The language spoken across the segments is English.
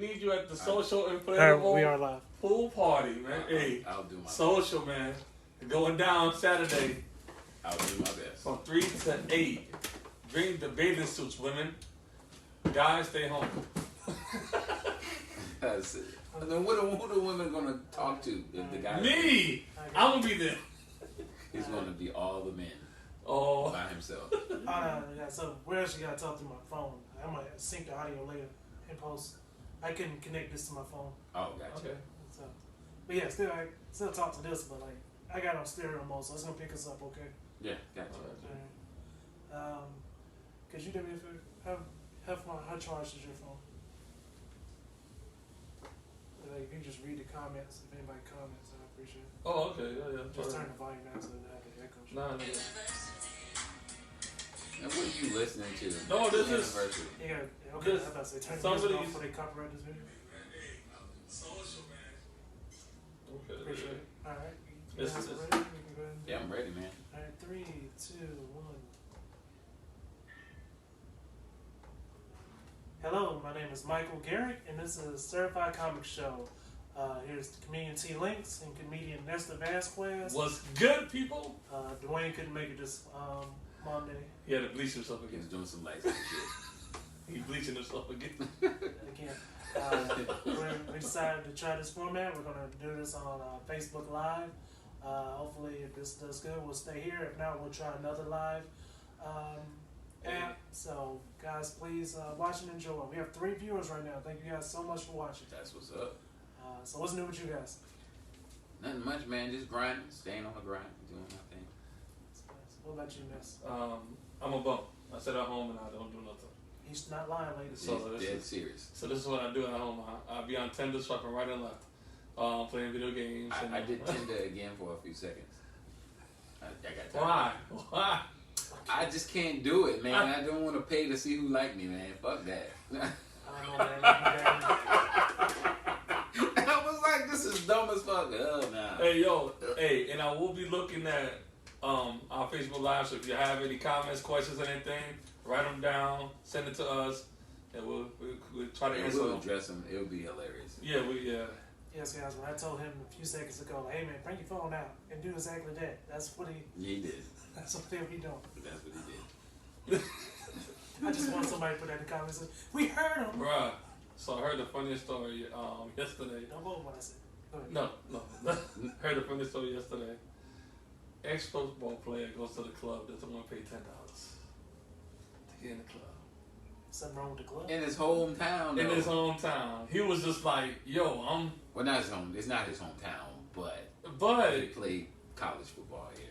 need you at the social Alright, inflatable we are live. pool party, man. Hey, I'll do my social, man. Going down Saturday I'll do my best. from 3 to 8. Bring the bathing suits, women. Guys, stay home. That's it. And then who the women gonna talk to? If the guy Me! I'm gonna be there. He's gonna be all the men Oh, by himself. Yeah, so we actually got to talk through my phone. I might sync the audio later in post. I couldn't connect this to my phone. Oh, gotcha. okay. So, but yeah, I still talk to this, but like I got it on stereo mode, so it's gonna pick us up, okay? Yeah, gotcha. Could you do me a favor? How charged is your phone? Like, you can just read the comments. If anybody comments, I appreciate it. Oh, okay. Yeah. Just turn the volume down so it doesn't have the echo. Nah. And what are you listening to? No, this is- Anniversary. Yeah, okay. This- I was about to say, turn the somebody- music off before they copyright this video. Social, man. Okay. Appreciate it. All right. This You guys is- ready? We can go ahead and- Yeah, I'm ready, man. All right, 3, 2, 1. Hello, my name is Michael Garrett, and this is Certified Comic Show. Here's the comedian T. Links and comedian Nestor Vasquez. What's good, people? Dwayne couldn't make it this Monday. He had to bleach himself He's again. doing some lights and shit. He's bleaching himself again. Again, we decided to try this format. We're going to do this on Facebook Live. Hopefully, if this does good, we'll stay here. If not, we'll try another live app. So, guys, please watch and enjoy. We have 3 viewers right now. Thank you guys so much for watching. That's what's up. So, what's new with you guys? Nothing much, man. Just grinding, staying on the grind, doing my thing. What about you, Miss? I'm a bum. I sit at home and I don't do nothing. He's not lying, ladies. So He's this dead is- serious. So this is what I do at home. I'll be on Tinder swiping right and left. Playing video games. I did Tinder again for a few seconds. I got tired. Why? I just can't do it, man. I don't want to pay to see who like me, man. Fuck that. I don't know, man. I was like, this is dumb as fuck. Oh, nah. Hey, yo. Hey, and I will be looking at our Facebook Live. So if you have any comments, questions, anything, write them down. Send it to us, and we'll try to Yeah, answer we'll them. address them. It'll be hilarious. Yeah. Yes, guys, when I told him a few seconds ago, like, hey, man, bring your phone out and do exactly that. That's what He did. that's what he'll be doing. That's what he did. I just want somebody to put that in the comments and say, we heard him. Bruh. So I heard the funniest story yesterday. Don't vote when I said. Go ahead. No. Heard the funny story yesterday. Ex-football player goes to the club, doesn't want to pay $10 to get in the club. Something wrong with the club? In his hometown, In though. his hometown. He was just like, yo, Well, not his home. It's not his hometown, but but he played college football here.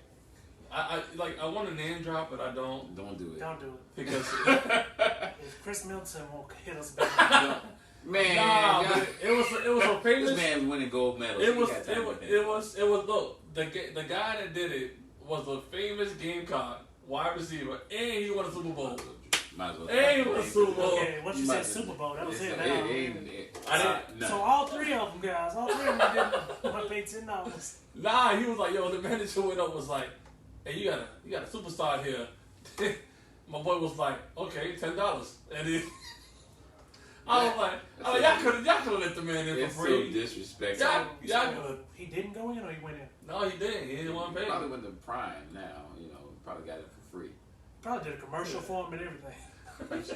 I want to name drop, but I don't Don't do it. Don't do it. because If Chris Middleton won't hit us back. Man, nah, y'all- but it was a famous. this man's winning gold medals. It He was got time with that. it was look, the guy that did it was a famous Gamecock wide receiver, and he won a Super Bowl. Might as well. Hey, what's Super Bowl? Okay, once you You said might- Super Bowl, that was it. I Now. didn't. So all 3 of them, guys, all 3 of them didn't want to pay $10. Nah, he was like, yo, the manager went up was like, hey, you got a superstar here. My boy was like, okay, $10, and he. I was like, y'all could have let the man in It's for so free. disrespectful. Y'all could. He didn't go in or he went in? No, he didn't. He didn't want to pay. Probably went to Prime now. Probably got it for free. Probably did a commercial for him and everything.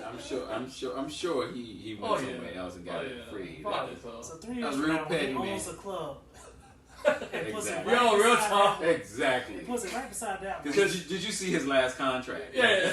I'm sure he went somewhere else and got it for free. Probably so. So 3 That's years from real now, when petty, he man. owns a club. And puts it Exactly. right Yo, real beside talk. that- Exactly. He puts it right beside that one. Did you see his last contract? Yeah.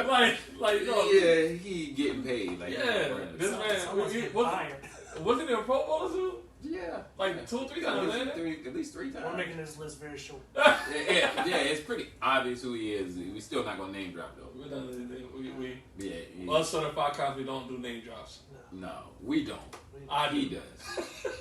like, yo. Yeah, he getting paid. Like, Yeah, this man, Someone's he- getting what- fired. Wasn't he a Pro Bowler too? Yeah. Like 2 or 3 times, ain't it? At least 3 times. We're making this list very short. yeah, it's pretty obvious who he is. We're still not gonna name drop though. We us certified cops, we don't do name drops. No, we don't. He does.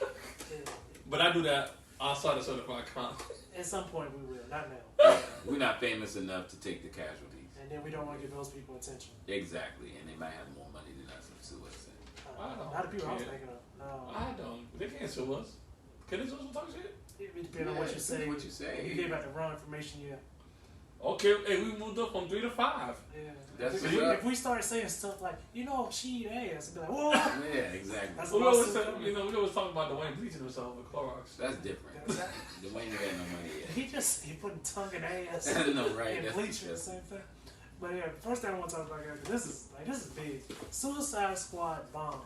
But I do that outside of certified cops. At some point we will, not now. We're not famous enough to take the casualties. And then we don't want to give those people attention. Exactly, and they might have more money than us and sue us. I don't Not the people I was care. thinking of. No. I don't. They can't sue us. Can they sue us for talking shit? It depends on what you say. What you say. If you gave out the wrong information, yeah. Okay, hey, we moved up from 3 to 5. Yeah. That's if, what's we, up. if we start saying stuff like, she eat ass, it'd be like, whoa. Yeah, exactly. That's We a always, lawsuit say, coming. we always talk about Dwayne bleaching himself with Clorox. That's different. Dwayne ain't got no money yet. He putting tongue in ass. No, right, And that's bleaching the disgusting. same thing. But yeah, first thing I want to talk about, guys, this is big. Suicide Squad bomb.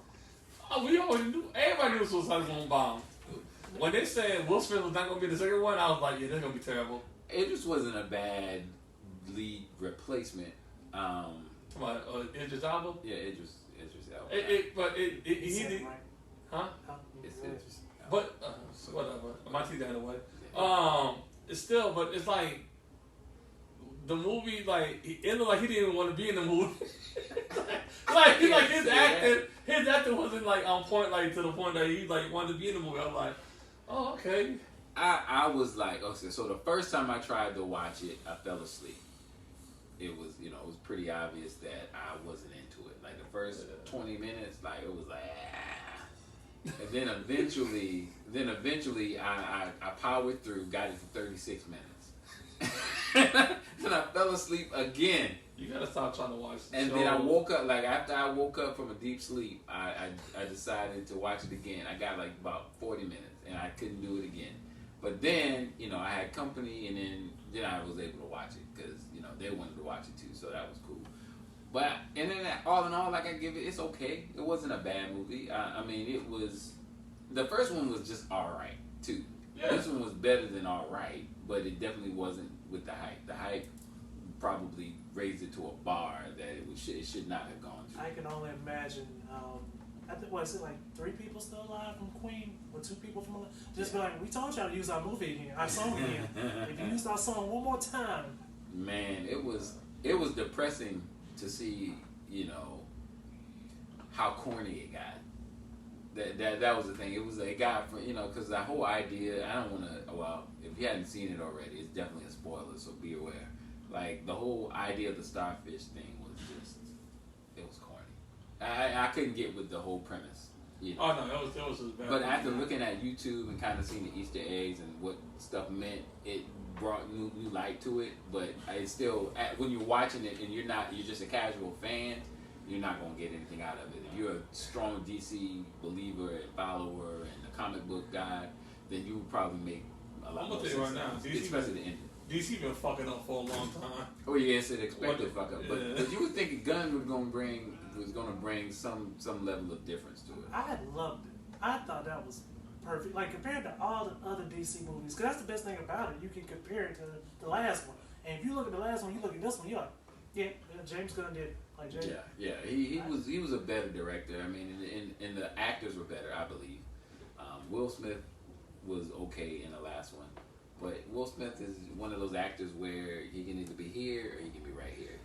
Oh, we already knew. Everybody knew Suicide Squad bomb. When they said Will Smith was not going to be the second one, I was like, yeah, this is going to be terrible. It just wasn't a bad lead replacement. Come on, Idris Elba? Yeah, Idris Elba. But he Said did, it right. huh? It's Idris Elba. But, so whatever. My teeth out of the way. It's still, but it's like, the movie, like, it looked like he didn't even want to be in the movie. like his acting wasn't like on point, like to the point that he like wanted to be in the movie. I was like, oh, okay. I was like, okay, so the first time I tried to watch it, I fell asleep. It was, it was pretty obvious that I wasn't into it. Like the first 20 minutes, like it was like, and then eventually I powered through, got it for 36 minutes. And I fell asleep again. You gotta stop trying to watch the And show. then I woke up, like after I woke up from a deep sleep, I decided to watch it again. I got like about 40 minutes and I couldn't do it again. But then, I had company and then I was able to watch it because, they wanted to watch it too, so that was cool. But, and then all in all, like I give it, it's okay. It wasn't a bad movie. I mean, it was, the first one was just alright too. Yeah. This one was better than alright, but it definitely wasn't with the hype. The hype probably raised it to a bar that it should not have gone to. I can only imagine. I think is it like 3 people still alive from Queen, or 2 people from alive? Just be like, we told y'all to use our movie again, our song again. If you use our song one more time. Man, it was depressing to see, how corny it got. That was the thing. It got from, because the whole idea. I don't want to. Well, if you hadn't seen it already, it's definitely a spoiler, so be aware. Like the whole idea of the starfish thing was just, it was corny. I couldn't get with the whole premise. Oh no, that was just bad. But after looking at YouTube and kind of seeing the Easter eggs and what stuff meant, it brought new light to it. But it's still, when you're watching it and you're just a casual fan, you're not gonna get anything out of it. If you're a strong DC believer and follower and a comic book guy, then you would probably make a lot I'm more gonna sense. tell you right now, Especially the ending. DC been fucking up for a long time. Oh yeah, it's an expected What fuck up. the- But, yeah. but you would think a gun was gonna bring some level of difference to it. I loved it. I thought that was perfect. Like compared to all the other DC movies, because that's the best thing about it. You can compare it to the last one. And if you look at the last one, you look at this one, you're like, yeah, James Gunn did it. Like James. Yeah. He was a better director. I mean, and the actors were better, I believe. Will Smith was okay in the last one, but Will Smith is one of those actors where he can either be here or he can be right here.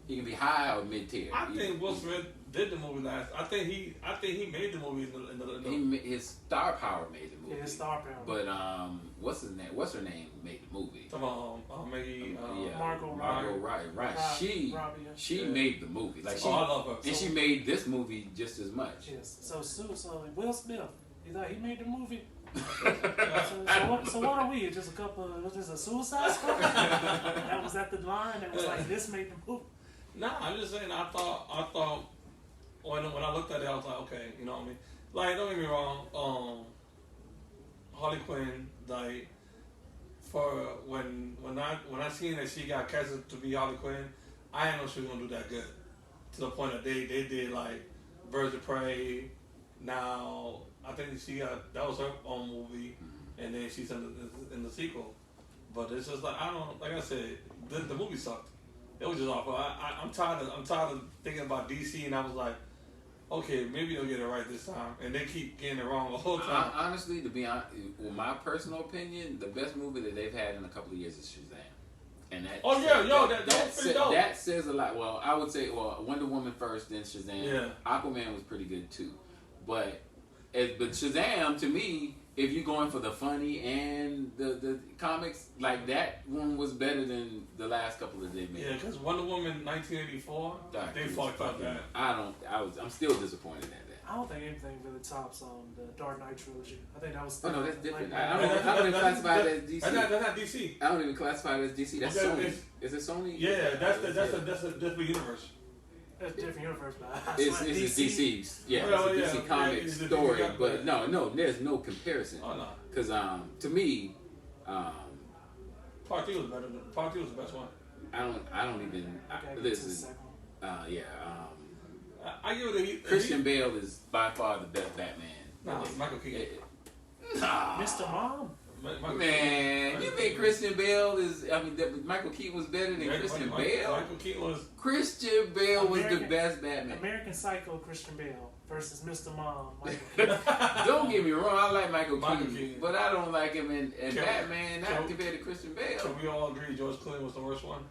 He can be high or mid tier. I think Will Smith did the movie last. I think he made the movie in the His star power made the movie. Yeah, his star power. But what's his name? What's her name? Made the movie. Come on, Maggie. Margot Robbie. Right. Robbie, yeah. She made the movie. Like I love her. and she made this movie just as much. Yes. So Will Smith, you thought he made the movie? So what are we? Just a couple. Was this a Suicide Squad? That was at the line. That was like this made the movie. Nah, I'm just saying. I thought when I looked at it, I was like, okay, you know what I mean. Like, don't get me wrong. Harley Quinn, like, for when I seen that she got casted to be Harley Quinn, I didn't know she was gonna do that good. To the point that they did like Birds of Prey. Now I think that was her own movie, and then she's in the sequel. But it's just like like I said, the movie sucked. It was just awful. I'm tired of thinking about DC, and I was like, okay, maybe they'll get it right this time, and they keep getting it wrong the whole time. Honestly, to be honest, with my personal opinion, the best movie that they've had in a couple of years is Shazam. And that that was pretty dope. That says a lot. Well, I would say, Wonder Woman first, then Shazam. Yeah. Aquaman was pretty good too, but Shazam to me, if you're going for the funny and the comics, like that one was better than the last couple of they made. Yeah, because Wonder Woman 1984, they fucked up that. I'm still disappointed at that. I don't think anything really tops the Dark Knight trilogy. I think that was. Oh no, that's different. Like, I don't even classify it as DC. That's not DC. I don't even classify it as DC. That's Okay, Sony. Is it Sony? Yeah, that's a different universe. That's a different universe, but I It's swear a DC. Yeah, Well, it's a DC yeah, comic it's a DC story. comic, But no, there's no comparison. Oh no. Because to me, Part 2 was better. Part 2 was the best one. I don't even Okay, to the listen. second one. Yeah. I give it a Christian Bale is by far the best Batman. Nah, Michael Keaton. Nah. Mr. Mom. Man, you think Christian Bale is? I mean, Michael Keaton was better than Christian Bale. Michael Keaton was. Christian Bale was the American- best Batman. American Psycho Christian Bale versus Mr. Mom Michael Keaton. Don't get me wrong, I like Michael Keaton, Keaton. but I don't like him in Can- Batman, not can- compared to Christian Bale. Can we all agree George Clooney was the worst one?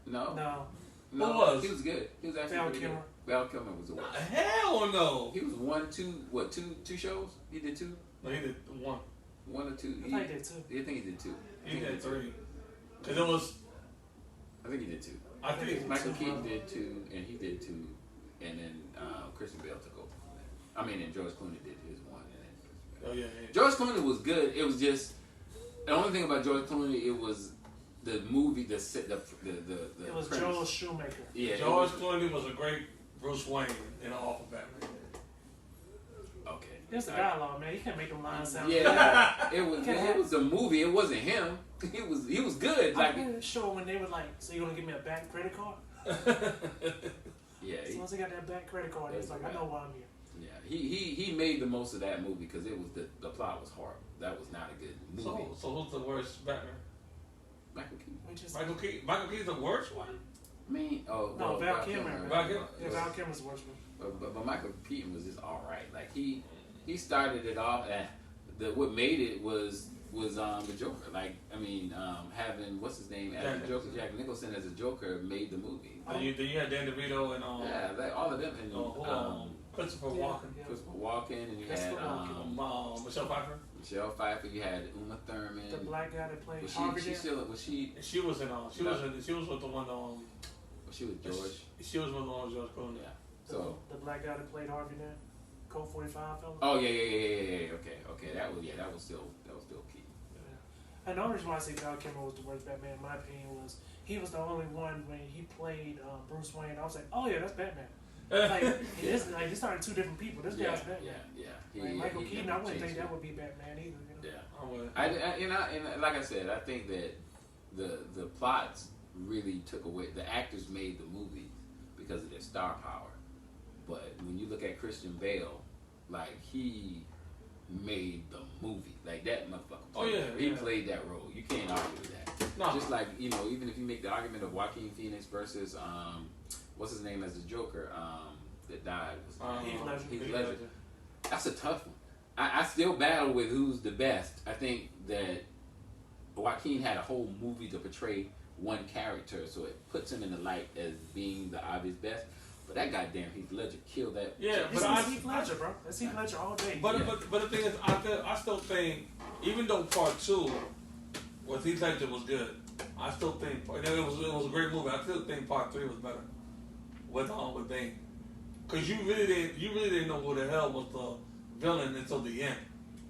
No, No, Who was? He was good. He was actually Val pretty good. Kilmer. Val Kilmer was the worst. Hell no. He was two shows? He did two? No, he did one. One or two? I think they too. I think he did two. He did 3. Cause it was. I think he did two. I think. Michael Keaton did two, and he did two, and then Christian Bale took over from that. I mean, and George Clooney did his one, and then Christian Bale. Oh yeah. George Clooney was good. It was just the only thing about George Clooney. It was the movie, the It was premise. Joel Schumacher. Yeah, George Clooney was a great Bruce Wayne in an awful Batman. Okay. There's the dialogue, man. You can't make them lines sound. Yeah, it was a movie. It wasn't him. He was good. I'm Like pretty sure when they were like, "So you gonna give me a back credit card?" yeah, So once they got that back credit card, it's like, "I know why I'm here." yeah. He made the most of that movie because it was the plot was horrible. That was not a good movie. So who's the worst Batman? Michael Keaton. Which is Michael Keaton. Michael Keaton's the worst one. I mean, No, Val Kilmer. Val Kilmer. yeah, Val Kilmer's the worst one. But Michael Keaton was just all right. Like he started it off, and what made it was the Joker. Like I mean, having what's his name as the Joker, Jack Nicholson as a Joker made the movie. Then you had Dan DeVito and Yeah, like all of them, and Christopher Yeah. Walken, Yeah. Christopher Walken, and you had Christopher Walken. Michelle Pfeiffer. Michelle Pfeiffer. You had Uma Thurman. The black guy that played Was Harvey she Dent. still was she She was in. She was with the one. she was George? She was with the one with George Clooney. Yeah. The- So the black guy that played Harvey Dent, Colt 45 fella. oh yeah. Okay. That was still key. And the only reason why I say Val Kilmer was the worst Batman, in my opinion, was he was the only one when he played Bruce Wayne. I was like, oh yeah, that's Batman. Like, they started two different people. This guy's Batman. Yeah. Like, Michael Keaton, I wouldn't think changed that it. would be Batman either. You know? Yeah. I would. And like I said, I think that the plots really took away. The actors made the movies because of their star power. But when you look at Christian Bale, like he made the movie. Like that motherfucker. Oh, yeah, He yeah. played that role. You can't argue with that. No. Just like, even if you make the argument of Joaquin Phoenix versus what's his name as the Joker, that died. Heath Ledger. Heath Ledger. That's a tough one. I still battle with who's the best. I think that Joaquin had a whole movie to portray one character, so it puts him in the light as being the obvious best. But that goddamn Heath Ledger killed that. Yeah, It's but Heath Ledger, bro. That's Heath Ledger all day. But Yeah. but the thing is, I still think, even though part 2 with Heath Ledger was good, I still think it was a great movie. I still think part 3 was better with Bane, because you really didn't know who the hell was the villain until the end.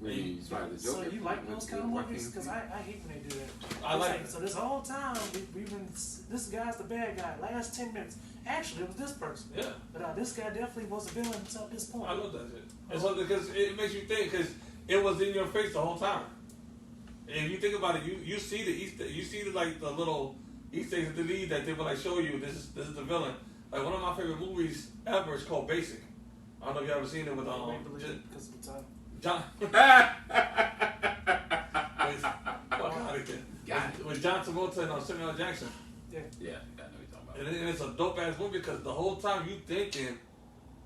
Really, it's right, the So Joker you like with those kind of Joaquin movies? Because I hate when they do that. I It's like it. so this whole time we've been, this guy's the bad guy. Last 10 minutes, actually it was this person. Yeah. But this guy definitely was a villain until this point. I love that shit. And so because it makes you think, because it was in your face the whole time. And if you think about it, you see the Easter, you see the little Easter eggs at the lead that they will show you. This is the villain. Like one of my favorite movies ever is called Basic. I don't know if you ever seen it with because of the time. John. With John Travolta and Samuel L. Jackson. Yeah, I know what you're talking about. And it's a dope ass movie because the whole time you thinking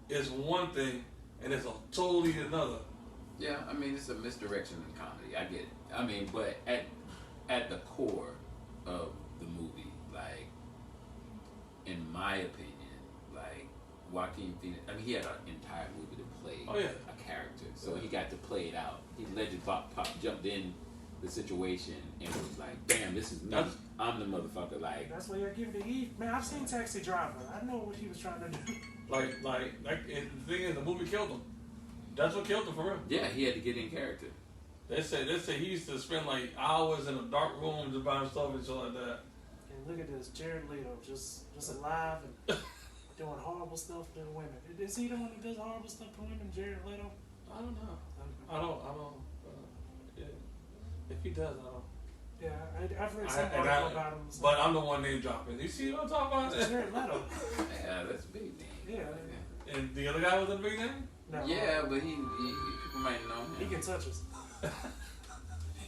it's one thing and it's a totally another. Yeah, I mean it's a misdirection in comedy. I get it. I mean, but at the core of the movie, like in my opinion, like Joaquin Phoenix, I mean he had an entire movie to play a character, so he got to play it out. He legend pop jumped in the situation and was like, "Damn, this is me. I'm the motherfucker." Like That's why you're giving the Eve. Man, I've seen Taxi Driver. I know what he was trying to do. Like and the thing is, the movie killed him. That's what killed him for real. Yeah, he had to get in character. They say he used to spend like hours in a dark room just by himself and shit like that. And look at this, Jared Leto, just alive and doing horrible stuff to women. Is he the one that does horrible stuff to women, Jared Leto? I don't know. I don't. Yeah. If he does, I don't. Yeah, I've read some article about him. So. But I'm the one name dropping. You see what I'm talking about? It's Jared Leto. Yeah, that's a big name. Yeah. And the other guy was a big name? No, Yeah, but he people might know him. he can touch us.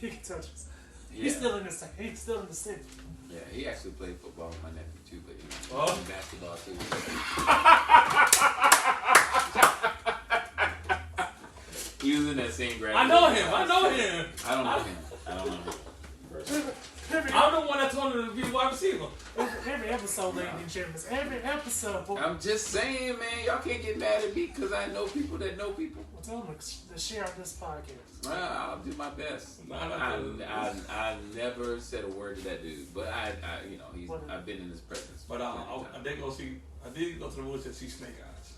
He can touch us. Yeah. He's still in the city. He's still in the city. Yeah, he actually played football with my nephew too, but he Oh. played basketball too. He was in that same grade. I know him. I know him. I don't know him. I don't know him. I'm the one that told him to be wide receiver. Every episode, ladies and gentlemen. Every episode. I'm just saying, man, y'all can't get mad at me because I know people that know people. Well, tell them to share this podcast. Well, I'll do my best. I never said a word to that dude, but I I've been in his presence. But I did go to the woods to see Snake Eyes.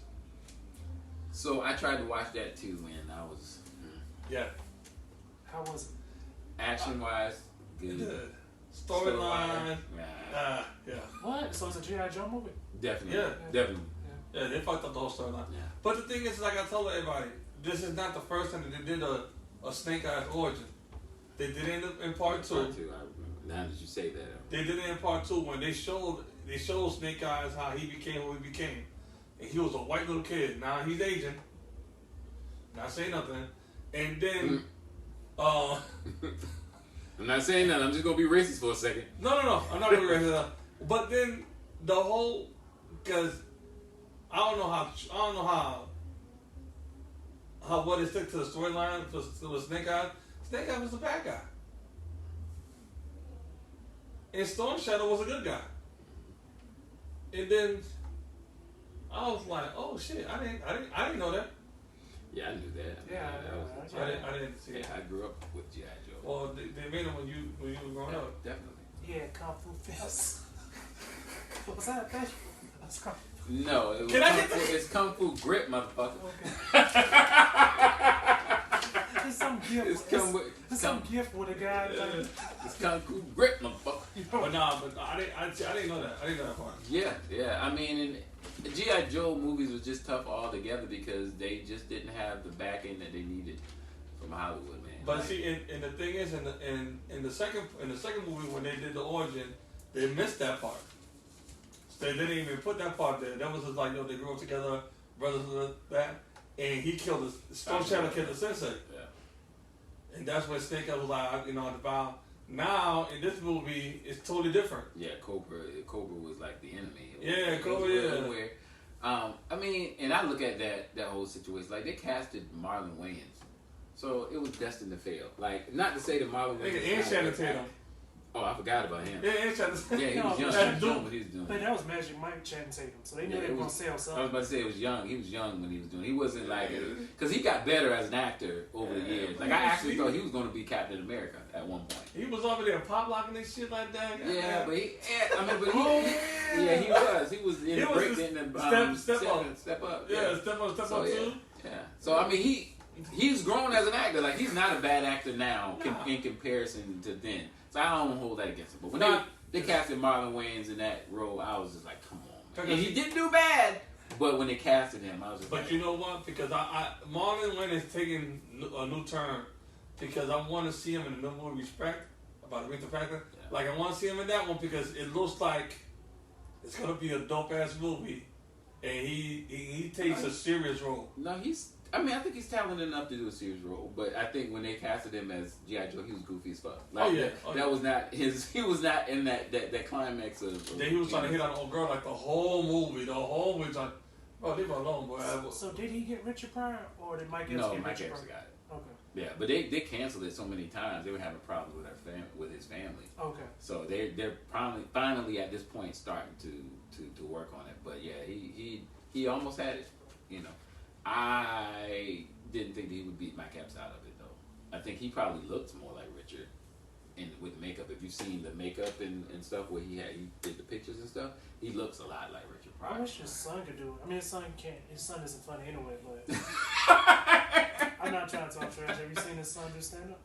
So I tried to watch that too, and I was Yeah. How was it? action wise good. Good. Storyline. Nah, Yeah. What? So it's a G.I. Joe movie? definitely, Yeah. definitely. Yeah, they fucked up the whole storyline. Yeah. But the thing is, like I told everybody, this is not the first time that they did a Snake Eyes origin. They did it in part two. Part two. Now that you say that, They did it in part two when they showed Snake Eyes how he became who he became. And he was a white little kid. Now he's Asian. Not saying nothing. And then, I'm not saying that. I'm just gonna be racist for a second. no, I'm not gonna raise it up. But then the whole, because I don't know how what it stuck to the storyline for Snake Eyes. Snake Eyes was the bad guy, and Storm Shadow was a good guy. And then I was like, oh shit, I didn't know that. Yeah, I knew that. Yeah, I didn't see it. Yeah, I grew up with G.I. Joe. Well, they made it when you were growing up. Definitely. Yeah, Kung Fu Fist. What was that? That's Kung Fu. No, it was Can I Kung get Fu, it's Kung Fu Grip, motherfucker. There's some gift. There's some gift with a guy. Like, It's Kung Fu Grip, motherfucker. But I didn't know that. I didn't know that part. Yeah. I mean, and G.I. Joe movies was just tough altogether because they just didn't have the backing that they needed from Hollywood, man. But see, and the thing is, in the second movie when they did the origin, they missed that part. So they didn't even put that part there. That was just like, they grew up together, brothers and that, and he killed Storm Shadow killed the sensei. Yeah. And that's when Snake Eyes was like, the vow. Now in this movie, it's totally different. Yeah, Cobra was like the enemy. Yeah, Cobra. Yeah. I mean, and I look at that whole situation like they casted Marlon Wayans, so it was destined to fail. Like, not to say that Marlon Wayans. And Channing Tatum. Oh, I forgot about him. Yeah, and Channing Tatum. Yeah, he was young. No, He was doing what he was doing. but that was Magic Mike Channing Tatum, so they knew Yeah, they it were gonna was- sell I was something. about to say it was young. He was young when he was doing. He wasn't like, because he got better as an actor over the years. Like, I actually thought he was going to be Captain America at one point. He was over there pop locking and shit like that. Yeah, but he was in He the was break just in the step up. Step up. Yeah, step up So, yeah. too. Yeah. So I mean, he's grown as an actor. Like, he's not a bad actor now Nah. in comparison to then. So I don't hold that against him. But when Nah. they casted Marlon Wayans in that role, I was just like, come on, man. Because And he didn't do bad. But when they casted him, I was just But like, you know what? Because Marlon Wayne is taking a new turn because I want to see him in the new movie Respect about Aretha Franklin. Yeah. Like, I want to see him in that one because it looks like it's gonna be a dope ass movie, and he takes a serious role. no, I think he's talented enough to do a serious role, but I think when they casted him as G.I. Joe, he was goofy as fuck. Like, that was not his. He was not in that climax of. Then he was trying to hit on an old girl like the whole movie. Like, bro, leave her alone, boy. So did he get Richard Pryor, or did Mike Epps No, get Mike Richard Epps Pryor? got it. Okay. Yeah, but they canceled it so many times. They were having problems with his family. Okay. So they're finally at this point starting to work on it. But yeah, he almost had it. You know, I didn't think that he would beat Mike Epps out of it though. I think he probably looked more like Richard, with makeup. If you've seen the makeup and stuff where he did the pictures and stuff, he looks a lot like Richard Pryor. I wish his son could do it. I mean, his son can't. His son isn't funny anyway, but talk trash. Have you seen his son do stand up?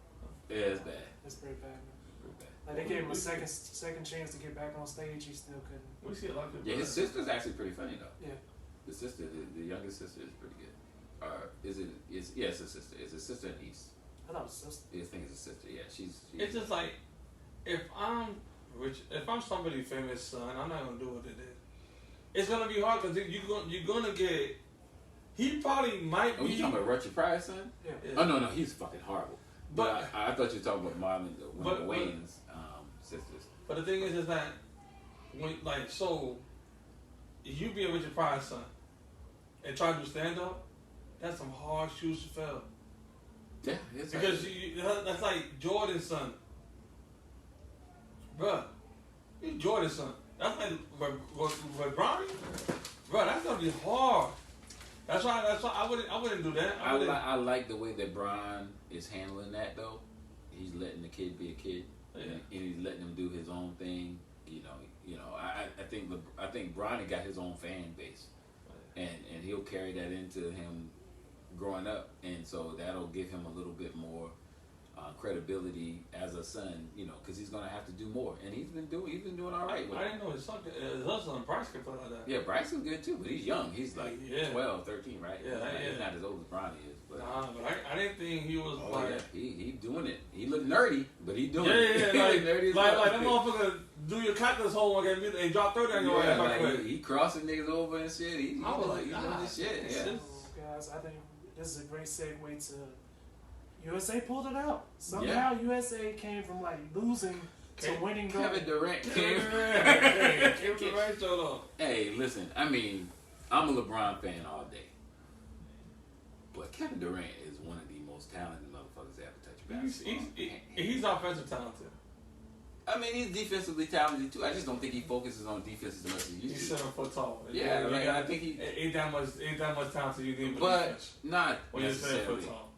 Yeah, it's bad. It's pretty bad, man. Pretty bad. Like they gave him a second chance to get back on stage. He still couldn't. We see a lot of people. Yeah, his sister's actually pretty funny though. Yeah. The sister, the youngest sister, is pretty good. Or is it? Is yeah, it's a sister. It's a sister and niece. I thought it was sister. I think it's a sister. Yeah, she's It's just like if I'm rich, if I'm somebody famous, son, I'm not gonna do what they did. It's gonna be hard because you're gonna get. He probably might Oh, be. you talking about Richard Pryor's son? Yeah. Yeah. Oh no, he's fucking horrible. But But- I thought you were talking about Marlon, one of the But- Wayne's sisters. But the thing is that when like so, if you be a Richard Pryor son and try to do stand up, that's some hard shoes to fill. Yeah, it's Because that's like Jordan's son. Bruh, he's Jordan's son. That's like with Bronny. Bruh, that's gonna be hard. That's why I wouldn't do that. I like the way that Bron is handling that though. He's letting the kid be a kid, Yeah. and he's letting him do his own thing. I think Bronny got his own fan base, and he'll carry that into him growing up, and so that'll give him a little bit more credibility as a son, because he's gonna have to do more, and he's been doing all right. With I it. didn't know his son Bryce could play like that. Yeah, Bryson's good too, but he's young. He's like Yeah. 12, 13, right? Yeah, He's not as old as Bronny is, but. Nah, but I didn't think he was Oh like. yeah, he doing it. He look nerdy, but he doing Yeah, it. yeah, He like, look nerdy as like well. that motherfucker do your calculus homework and drop 30 on your Yeah, ass like, right quick. he crossing niggas over and shit. He I was like, he doing this shit. it's Yeah. just- So, guys, I think this is a great segue to USA pulled it out. Somehow USA came from like losing to winning. Kevin Durant came. Kevin Durant showed up. Hey, listen. I mean, I'm a LeBron fan all day, but Kevin Durant is one of the most talented motherfuckers to ever touch basketball. He's offensive talented. I mean, he's defensively talented too. I just don't think he focuses on defense as much as he used He's to. 7 foot tall. Yeah, You like, got- I think he- ain't that much talent you need. But defense not when you're 7 necessarily. foot tall.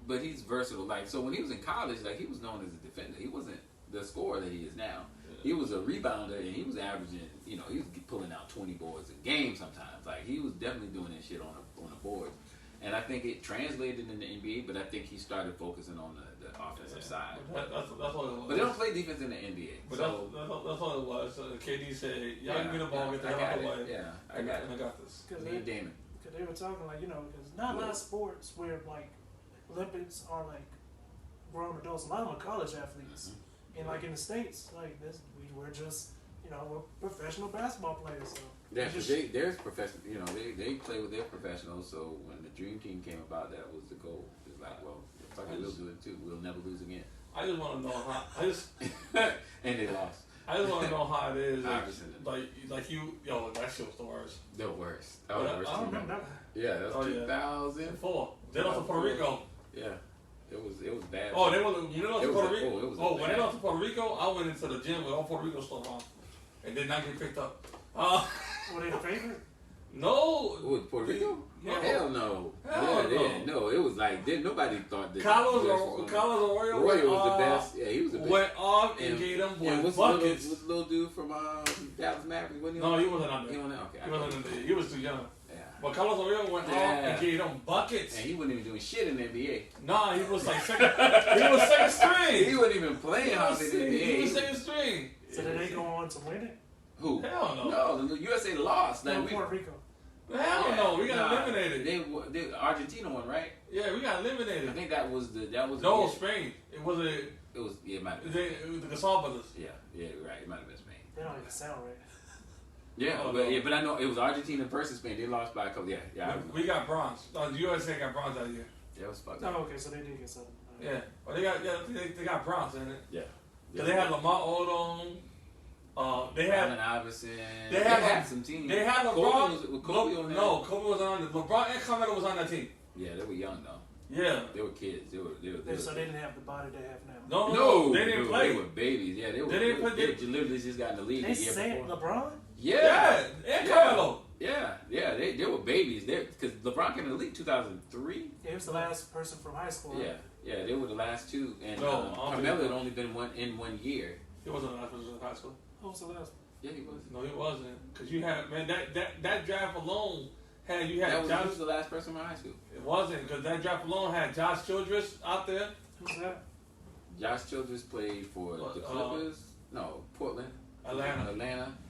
But he's versatile. Like, so when he was in college, like, he was known as a defender. He wasn't the scorer that he is now. He was a rebounder, and he was averaging, he was pulling out 20 boards a game sometimes. Like, he was definitely doing that shit on the board. And I think it translated in the NBA, but I think he started focusing on the offensive side. That's what it was. But they don't play defense in the NBA. But So, that's what it was. So KD said, "Y'all give me the ball, get the I hell got out the it. way." Yeah, I got And I it. got this. Because Me and Damon. they were talking like because not a lot of sports where like Olympics are like grown adults. A lot of them are college athletes, and like in the States, like this, we're just we're professional basketball players. So Yeah, just, there's professional. They play with their professionals. So when the Dream Team came about, that was the goal. It's like, well, fuck it, we'll do it too. We'll never lose again. I just want to know how. And they lost. I just want to know how it is. Obviously. Like that shit was the worst. The worst. That was the worst. I don't team remember ever. that. Yeah, that was Oh, yeah. 2000. 4. They lost to Puerto Rico. Yeah, it was bad. Oh, they lost to It was Puerto a- Rico. oh, it was a When they bad- lost to Puerto Rico, I went into the gym with all Puerto Rico stuff on, and did not get picked up. Were they the favorite? No. Who, Puerto Rico? Yeah. Hell no. Hell no. It was like nobody thought that. Carlos US Arroyo was the best. Yeah, he was the best. went off and gave them and boys what's buckets. the little dude from Dallas Mavericks? Wasn't he No, on he that? wasn't on He there. on that? Okay. He wasn't on there. He was too young. Yeah. But Carlos Arroyo went off and gave them buckets. And he wasn't even doing shit in the NBA. Nah, he was like second. He was second string. He wasn't even playing hard in the NBA. He was second string. So did they go on to win it? Who? Hell no. No, the USA lost. No, Like, Puerto Rico. Hell no. We got nah, eliminated. They Argentina won, right? Yeah, we got I eliminated. think that was the No, yeah, Spain. It was it might have been. it was the Gasol brothers. Yeah, right. It might have been Spain. They don't even sound right. Yeah, Oh, but no. yeah, but I know it was Argentina versus Spain. They lost by a couple. Yeah, I remember. We got bronze. The USA got bronze that year. Yeah, it was fucked Oh, up. okay, so they did get something. Yeah, but they got bronze in it. Yeah. 'Cause they had Lamar Odom. They Allen had Iverson. they had some teams. they had Kobe LeBron. was Kobe on there? No, Kobe was on it. LeBron and Carmelo was on that team. Yeah, they were young though. Yeah. They were kids. They were So they didn't have the body they have now. No, they didn't play. They were babies. Yeah, they were. They didn't play- They literally just got in the league They the year said before. LeBron? Yeah, and Carmelo. Yeah. They were babies. Because LeBron came in the league 2003. Yeah, he was the last person from high school. right? Yeah, they were the last two, and No, I don't Carmelo think had so. only been in 1 year. He wasn't the last person in high school. Who was the last? Yeah, he was. No, he wasn't. Cause you had that draft alone had you That had was, Josh. he was the last person in my high school. It wasn't because that draft alone had Josh Childress out there. Who's that? Josh Childress played for the Clippers. No, Portland. Atlanta.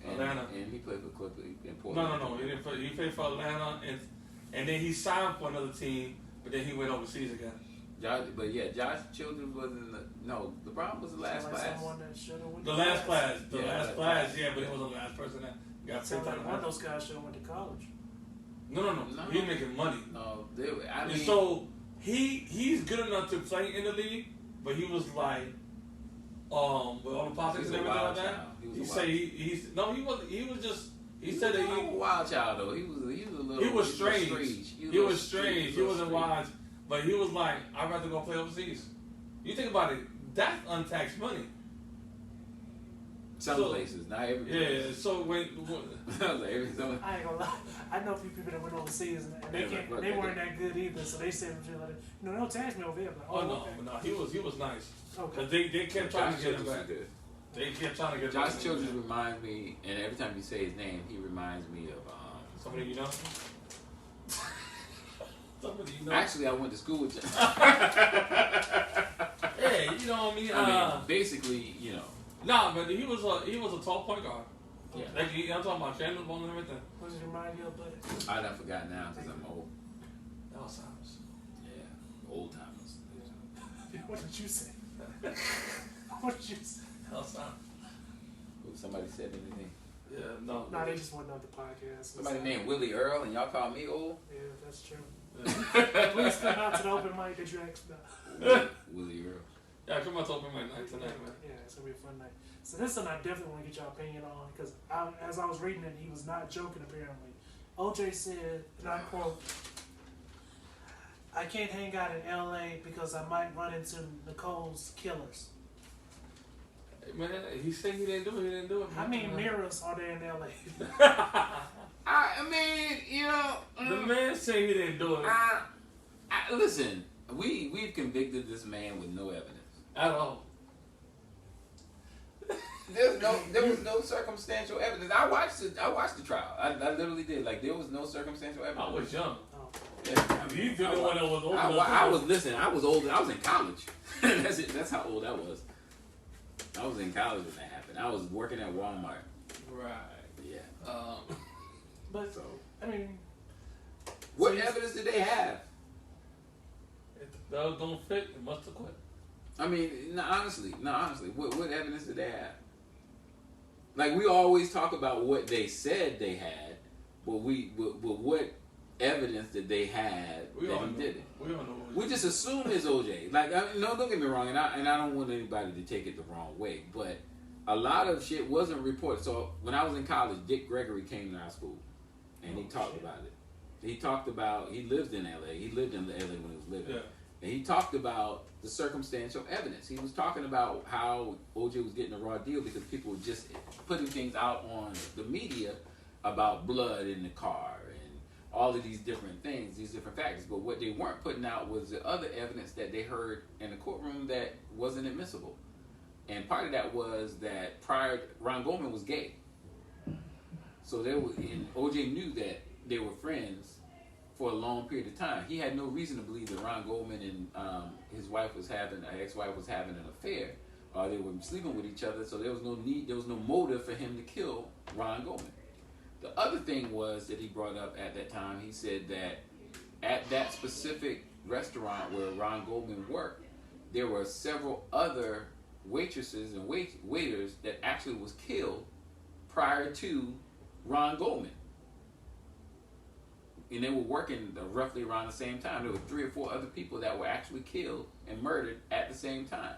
And he played for Clippers in Portland. No. He didn't play. He played for Atlanta, and then he signed for another team, but then he went overseas again. Josh Childress was in the LeBron was the last Like class. someone that should have went The to last class, Yeah, but it was the last person that got Sound picked like out. one of those guys should have went to college. No. He's making money. No, And so he's good enough to play in the league, but he was like, with all the politics and everything like that. He said he said that he was a wild child though. He was strange. He was strange. He wasn't strange. wise, but he was like, I'd rather go play overseas. You think about it, that's untaxed money. Some places, not every place. Yeah. So when I was like, every time. I ain't gonna lie. I know a few people that went overseas and they weren't that good either. So they said, like, don't tax me over here. Like, no, he was nice. Okay. Cause they kept trying to get him back. Good. They kept trying to get Josh back. Childress reminds me, and every time you say his name, he reminds me of. Somebody you know. Somebody you know. Actually, I went to school with Josh. Hey, you know what I mean? I mean, basically, you know. Nah, but he was a tall point guard. Yeah. Like I'm talking about Chandler Bone and everything. What does it remind you of, buddy? I done forgot now because I'm old. Alzheimer's. Yeah, old timers. What did you say? What did you say? Alzheimer's. Somebody said anything? Yeah, no. Nah, they just went on the podcast. Somebody named Willie Earl, and y'all call me old? Yeah, that's true. Please come out to the open mic that you asked about. Willie Earl. Yeah, come on to open mic night tonight, man. Yeah, it's gonna be a fun night. So this one I definitely want to get your opinion on because as I was reading it, he was not joking apparently. OJ said, and I quote, "I can't hang out in LA because I might run into Nicole's killers." Man, he said he didn't do it. He didn't do it. How many mirrors are there in LA? I mean, you know. The man said he didn't do it Listen, we've convicted this man with no evidence. at all. There was no circumstantial evidence. I watched the trial. I literally did. Like there was no circumstantial evidence. I was young. Oh. Yeah, I You the one that was old. I was I was older. I was in college. That's it. That's how old I was. I was in college when that happened. I was working at Walmart. Right. Yeah. But So I mean, what evidence did they have? If the bells don't fit, it must have quit. I mean, honestly, what evidence did they have? Like we always talk about what they said they had, but what evidence did they have We all that he know. did it? We all know. We just assume it's OJ. Like, no, don't get me wrong, and I don't want anybody to take it the wrong way, but a lot of shit wasn't reported. So when I was in college, Dick Gregory came to our school, and he talked about it. He talked about he lived in LA. He lived in LA when he was living. Yeah. And he talked about the circumstantial evidence. He was talking about how OJ was getting a raw deal because people were just putting things out on the media about blood in the car and all of these different things, these different factors. But what they weren't putting out was the other evidence that they heard in the courtroom that wasn't admissible. And part of that was that Ron Goldman was gay. So and OJ knew that they were friends for a long period of time. He had no reason to believe that Ron Goldman and his ex-wife was having an affair, or they were sleeping with each other. So there was no motive for him to kill Ron Goldman. The other thing was that he brought up at that time. He said that at that specific restaurant where Ron Goldman worked, there were several other waitresses and waiters that actually was killed prior to Ron Goldman. And they were working roughly around the same time. There were 3 or 4 other people that were actually killed and murdered at the same time.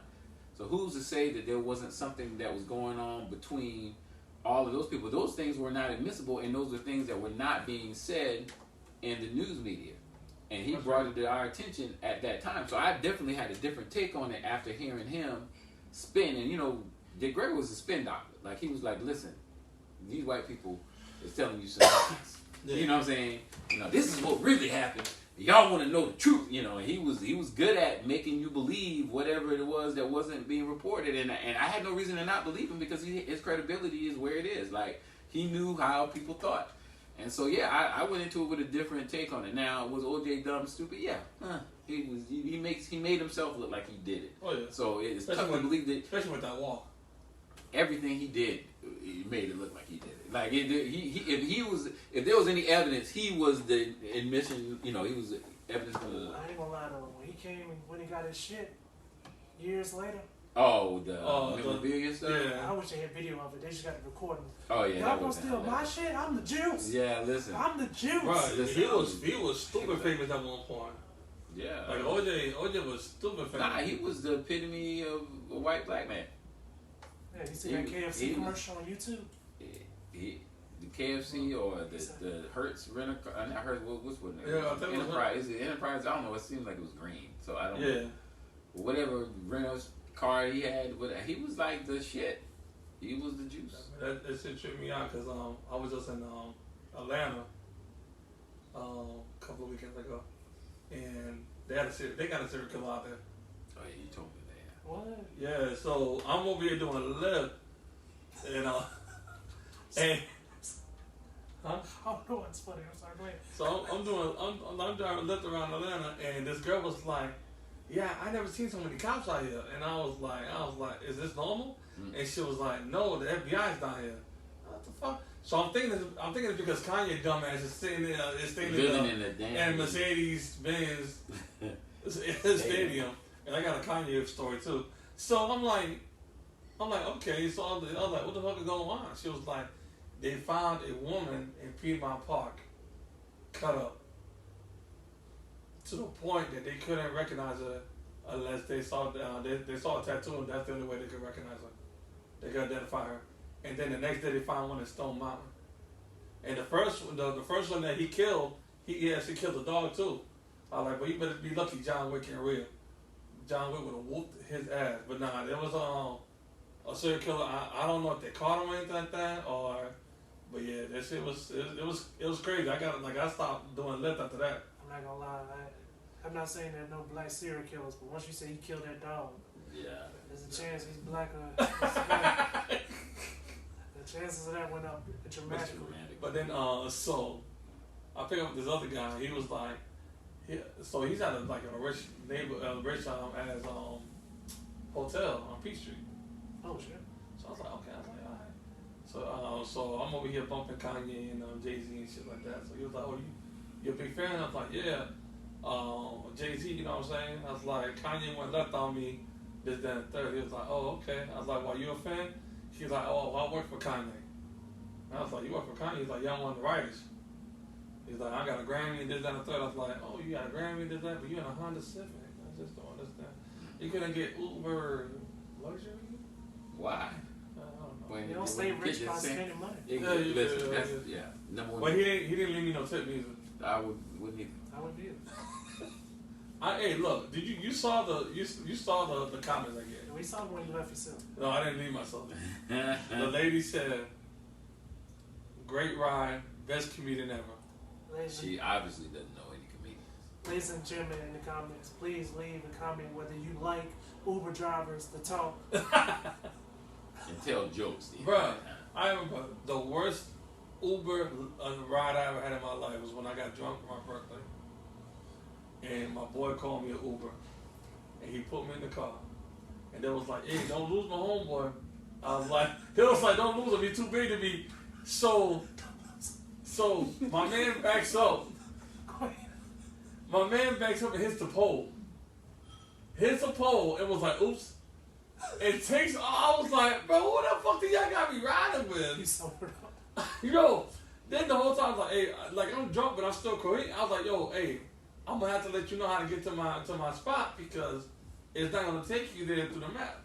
So who's to say that there wasn't something that was going on between all of those people? Those things were not admissible, and those were things that were not being said in the news media. And he brought it to our attention at that time. So I definitely had a different take on it after hearing him spin. And, you know, Dick Gregory was a spin doctor. Like, he was like, listen, these white people is telling you some things. Yeah. You know what I'm saying? You know, this is what really happened. Y'all want to know the truth, you know. And he was good at making you believe whatever it was that wasn't being reported. And I had no reason to not believe him because his credibility is where it is. Like, he knew how people thought. And so yeah, I went into it with a different take on it. Now, was OJ dumb, stupid? Yeah, he was. He made himself look like he did it. Oh yeah. So it's Especially tough to believe that especially with that walk. everything he did, he made it look like he did it. Like if there was any evidence, he was the admission. You know, he was the evidence for the. I ain't gonna lie though. When he got his shit years later. Oh, the memorabilia stuff. Yeah. I wish they had video of it. They just got the recording. Oh yeah. Y'all gonna steal my shit? I'm the juice. Yeah, listen. I'm the juice. Right. Listen, He was stupid famous at one point. Yeah. Like OJ was stupid famous. Nah, he was the epitome of a white black man. Yeah, you see that KFC commercial on YouTube? The KFC or the Hertz rent a car. Not Hertz. What's what? Yeah, I think Enterprise. Is it Enterprise? I don't know. It seems like it was green. So I don't know. Yeah. Whatever rental car he had, he was like the shit. He was the juice. That shit tripped me out because I was just in Atlanta a couple of weekends ago, and they got a serial killer out there. Oh yeah, you told me that. What? Yeah, so I'm over here doing a lift, and and huh? Oh no, it's funny. I'm sorry. Go ahead. So I'm driving a lift around Atlanta, and this girl was like, "Yeah, I never seen so many cops out here," and I was like, "Is this normal?" And she was like, "No, the FBI's down here." What the fuck? So I'm thinking it's because Kanye dumbass is sitting there, living in the damn Mercedes Benz stadium, and I got a Kanye story too. So I'm like, okay. So I was like, what the fuck is going on? She was like, they found a woman in Piedmont Park, cut up, to the point that they couldn't recognize her unless they saw they saw a tattoo, and that's the only way they could recognize her. They could identify her. And then the next day they found one in Stone Mountain. And the first one that he killed, he actually killed a dog too. I was like, well, you better be lucky John Wick ain't real. John Wick would have whooped his ass. But nah, there was a serial killer. I don't know if they caught him or anything like that, but yeah, that shit was crazy. I stopped doing lift after that. I'm not gonna lie. I'm not saying there are no black serial killers, but once you say he killed that dog, yeah, there's a chance he's black or Hispanic. The chances of that went up dramatically. But then, so I picked up this other guy. He was like, so he's at a rich as hotel on Peachtree. Oh shit. So I was like, okay. I was like, all right. So I'm over here bumping Kanye and Jay-Z and shit like that. So he was like, oh, you're a big fan? I was like, yeah. Jay-Z, you know what I'm saying? I was like, Kanye went left on me, this, that, and third. He was like, oh, okay. I was like, well, you a fan? He was like, oh, I work for Kanye. And I was like, you work for Kanye? He's like, yeah, I'm one of the writers. He's like, I got a Grammy, this, that, and third. I was like, oh, you got a Grammy, this, that, but you in a Honda Civic. I just don't understand. You couldn't get Uber luxury? Why? I don't know. You don't stay rich by spending money. Yeah, number one. But he didn't leave me no tip either. I wouldn't either. I would be. Hey, look, did you saw the comments I get? We saw when you left yourself. No, I didn't leave myself. The lady said, "Great ride, best comedian ever." She obviously doesn't know any comedians. Ladies and gentlemen, in the comments, please leave a comment whether you like Uber drivers to talk. And tell jokes. Bruh, I remember the worst Uber ride I ever had in my life was when I got drunk for my birthday. And my boy called me an Uber. And he put me in the car. And they was like, hey, don't lose my homeboy. I was like, he was like, don't lose him, he's too big to be. So my man backs up. My man backs up and hits the pole. And was like, oops. It takes, I was like, bro, what the fuck do y'all got me riding with? He's sobered up. Yo, then the whole time I was like, hey, like I'm drunk, but I'm still coherent. I was like, yo, hey, I'm gonna have to let you know how to get to my spot because it's not gonna take you there through the map.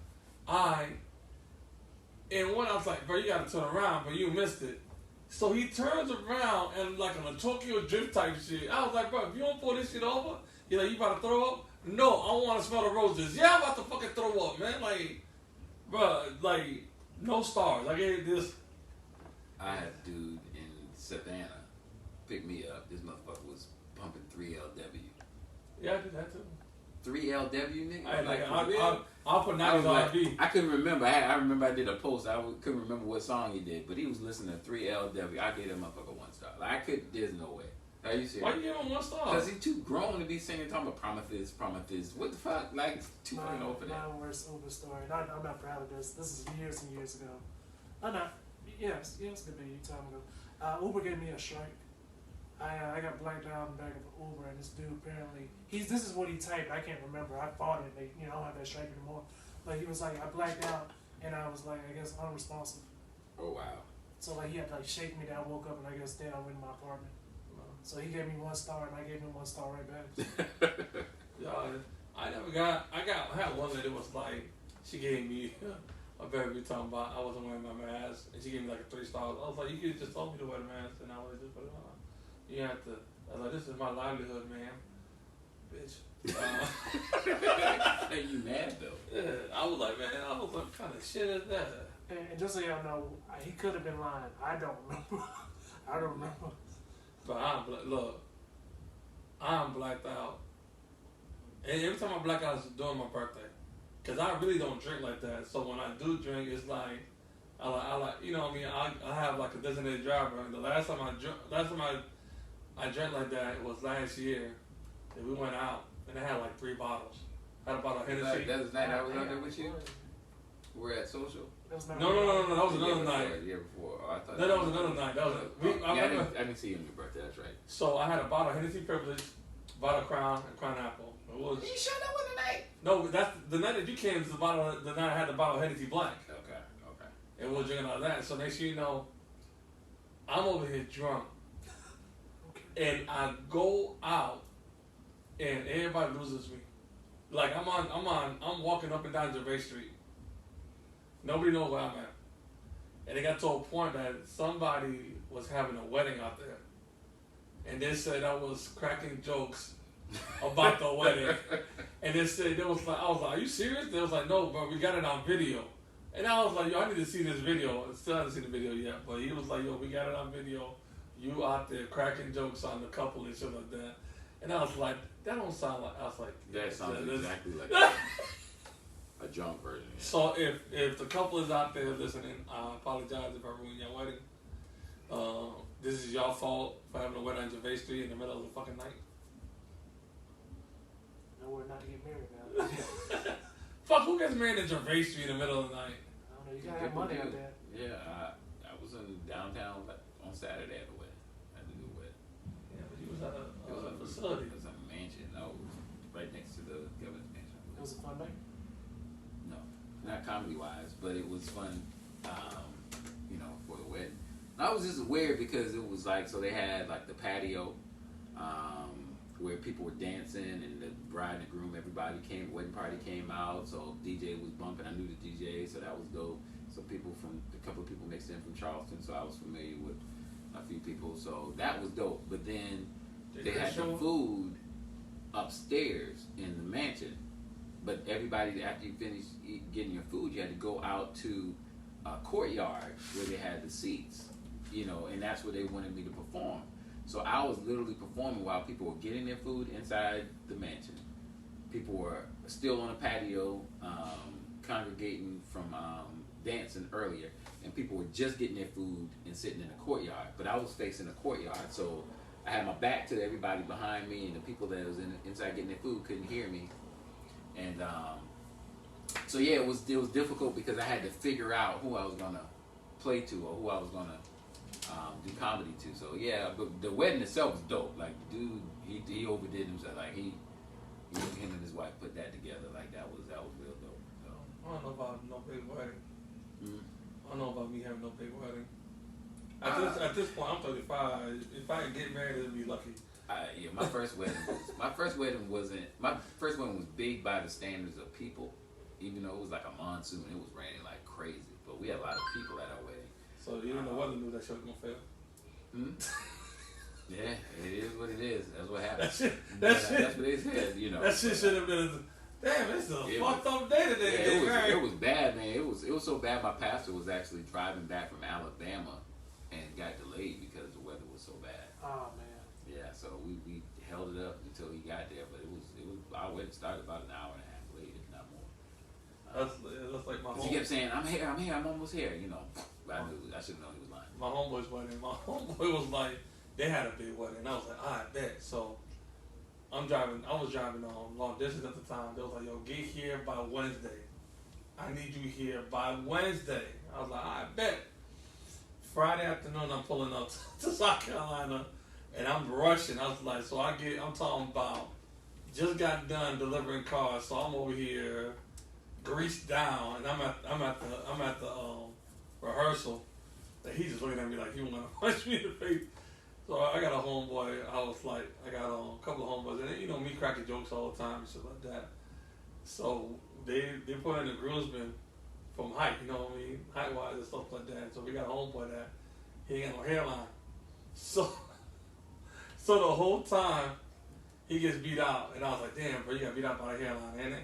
And one I was like, bro, you gotta turn around, but you missed it. So he turns around and like on a Tokyo Drift type shit. I was like, bro, if you don't pull this shit over, you're like, you about to throw up? No, I don't want to smell the roses. Yeah, I'm about to fucking throw up, man. Like, bro, like, no stars. I gave this. I had a dude in Savannah pick me up. This motherfucker was pumping 3LW. Yeah, I did that too. 3LW, nigga? I'll put 90s R&B. I couldn't remember. I remember I did a post. Couldn't remember what song he did, but he was listening to 3LW. I gave that motherfucker 1 star. star. Like I could. There's no way. Are you serious? Why you give him 1 star? Because he's too grown to be singing, talking about Prometheus, Prometheus. What the fuck? Like, too fucking old for that. My worst Uber story. I'm not proud of this. This is years and years ago. I'm not. Yes, it's gonna be a time ago. Uber gave me a strike. I got blacked out in the back of an Uber, and this dude apparently this is what he typed. I can't remember. I fought it. I don't have that strike anymore. But he was like, I blacked out, and I was like, I guess unresponsive. Oh wow. So like he had to like shake me. Then I woke up and I guess then I went in my apartment. So he gave me 1 star, and I gave him 1 star right back. I had one that it was like, she gave me a very good time about I wasn't wearing my mask, and she gave me like a 3 stars. I was like, you could just told me to wear the mask, and I would have just put it on. You have to. I was like, this is my livelihood, man, bitch. Are you mad though? Yeah, I was like, man, what kind of shit is that? And just so y'all know, he could have been lying. I don't remember. I don't remember. But I'm blacked out, and every time I black out is during my birthday, cause I really don't drink like that. So when I do drink, it's like I like you know what I mean. I have like a designated driver. And the last time I drank like that was last year, and we went out and I had like 3 bottles. I had a bottle of Hennessy. That was the night I was out there with you. We're at social. No. That was another night. The year before. Oh, I thought That was another night. That was I didn't see you on your birthday. That's right. So I had a bottle of Hennessy Privilege, bottle of Crown, and Crown Apple. It was. You showed up on the night. No, that's the night that you came. Was the night I had the bottle of Hennessy Black. Okay. And we were drinking all that. So next thing you know, I'm over here drunk, and I go out, and everybody loses me. Like I'm walking up and down Gervais Street. Nobody knows where I'm at. And it got to a point that somebody was having a wedding out there. And they said I was cracking jokes about the wedding. And they said, I was like, are you serious? They was like, no, bro, we got it on video. And I was like, yo, I need to see this video. I still haven't seen the video yet. But he was like, yo, we got it on video. You out there cracking jokes on the couple and shit like that. And I was like, that don't sound like, I was like. That sounds exactly like a drunk version. Yeah. So if the couple is out there listening, I apologize if I ruined your wedding. This is your fault for having a wedding on Gervais Street in the middle of the fucking night. Nowhere not to get married now. Fuck, who gets married in Gervais Street in the middle of the night? I don't know. You gotta have money out there. Yeah, I was in downtown on Saturday at the wedding. I did the wedding. Yeah, but he was at a facility. It was a mansion. No, it was right next to the governor's mansion. It was a fun night. No, not comedy wise, but it was fun. For the wedding. I was just weird because it was like, so they had like the patio where people were dancing and the bride and the groom, everybody came, wedding party came out, so DJ was bumping. I knew the DJ, so that was dope. So a couple of people mixed in from Charleston, so I was familiar with a few people, so that was dope. But then they had the food upstairs in the mansion, but everybody, after you finished getting your food, you had to go out to a courtyard where they had the seats, and that's where they wanted me to perform. So I was literally performing while people were getting their food inside the mansion. People were still on the patio, congregating from dancing earlier, and people were just getting their food and sitting in the courtyard. But I was facing the courtyard, so I had my back to everybody behind me, and the people that was inside getting their food couldn't hear me. And so yeah, it was difficult because I had to figure out who I was gonna play to or who I was gonna do comedy to. So yeah, but the wedding itself was dope. Like the dude, he overdid himself. Like him and his wife put that together. Like that was real dope. So. I don't know about no big wedding. Mm-hmm. I don't know about me having no big wedding. At this point, I'm 35. If I could get married, it'd be lucky. Yeah, my first wedding was big by the standards of people. Even though it was like a monsoon, it was raining like crazy. But we had a lot of people at our wedding. So even the weather knew that shit was gonna fail. Yeah, it is what it is. That's what happened. That's what they said. That shit should have been. Damn, it's a fucked up day today. It was bad, man. It was so bad. My pastor was actually driving back from Alabama and got delayed because the weather was so bad. Oh man. Yeah, so we held it up until he got there, but it was our wedding started about an hour and a half late, if not more. That's like my home. He kept saying, I'm here, I'm almost here, But I should have known he was lying. My homeboy's wedding. My homeboy was like, they had a big wedding. And I was like, I bet. So I was driving long distance at the time. They was like, yo, get here by Wednesday. I need you here by Wednesday. I was like, I bet. Friday afternoon, I'm pulling up to South Carolina, and I'm rushing. I was like, I'm talking about, just got done delivering cars, so I'm over here, greased down, and I'm at the rehearsal, and he's just looking at me like he want to punch me in the face. So I got a homeboy. I got a couple of homeboys, and you know me cracking jokes all the time and shit like that. So they put in the groomsmen from height, you know what I mean, height wise and stuff like that. So we got a homeboy that he ain't got no hairline. So the whole time he gets beat out, and I was like, damn, bro, you got beat out by a hairline, ain't it?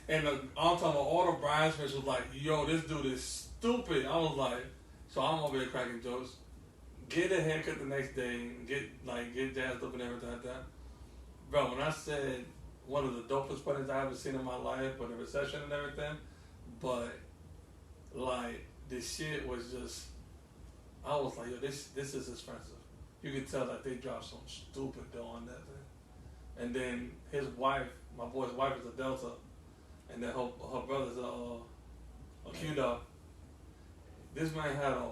And I'm talking about all the bridesmaids was like, yo, this dude is stupid. I was like, so I'm over here cracking jokes. Get a haircut the next day, get jazzed up and everything like that. Bro, when I said one of the dopest weddings I ever seen in my life with the reception and everything, but like the shit was just, I was like, yo, this is expensive. You could tell that they dropped some stupid dough on that thing. And then his wife, my boy's wife is a Delta, and then her brother's a Q-Dog. This man had a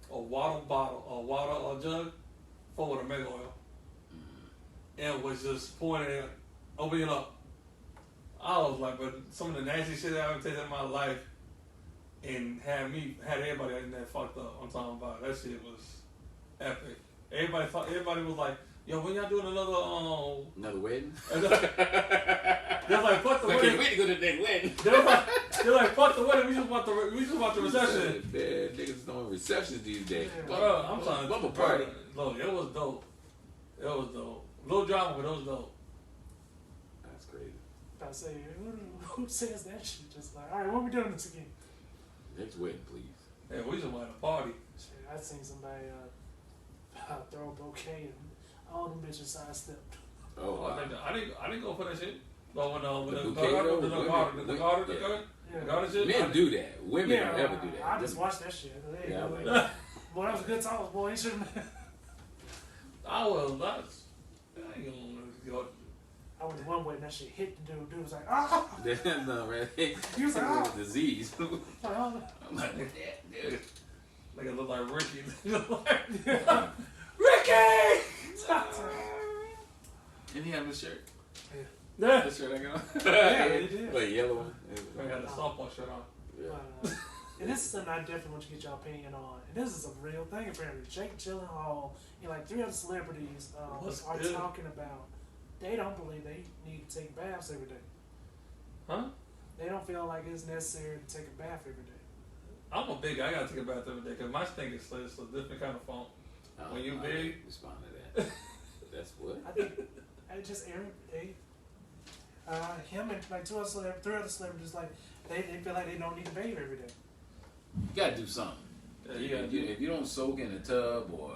water jug full of omega oil, and was just pouring it, opening it up. I was like, but some of the nasty shit that I've ever tasted in my life, and had everybody in there fucked up. I'm talking about that shit was epic. Everybody was like, yo, when y'all doing another wedding? They're like, fuck the I wedding. can't wait to go to the next wedding. They're like, fuck the wedding. We just want the reception. Man, niggas doing receptions these days. Bro, I'm trying to bubble party. Look, it was dope. Little drama, but it was dope. That's crazy. I say, who says that shit? Just like, all right, when we doing this again? Next wedding, please. Yeah, we just wanted a party. Shit, I seen somebody throw a bouquet and all them bitches sidestepped. Oh, wow. I didn't go for that shit. But when The the bouquet, garden Yeah. shit. Men do that. Women don't ever do that. I just watched that shit. Hey, Yeah, boy, I'm like, boy, that was a good talk, boy. You shouldn't. I ain't gonna go. I went to one way and that shit hit the dude. Dude was like, ah! no, man. He was like, It was ah! a disease. Like, oh. I'm like, dude. Like it look like Ricky. Ricky! Didn't he have a shirt? Yeah. The shirt I got on? Yeah, he did. Like yellow one? I had a softball shirt on. Yeah. And this is something I definitely want you to get your opinion on. And this is a real thing apparently. Jake Gyllenhaal and like 3 other celebrities are good? talking about they don't believe they need to take baths every day. Huh? They don't feel like it's necessary to take a bath every day. I'm a big guy. I gotta take a bath every day because my stink is a different kind of funk. When you I big? respond to that. That's what? I think I just Aaron, him and like 3 other celebrities, like they feel like they don't need to bathe every day. You gotta do something. Yeah, If you don't soak in the tub or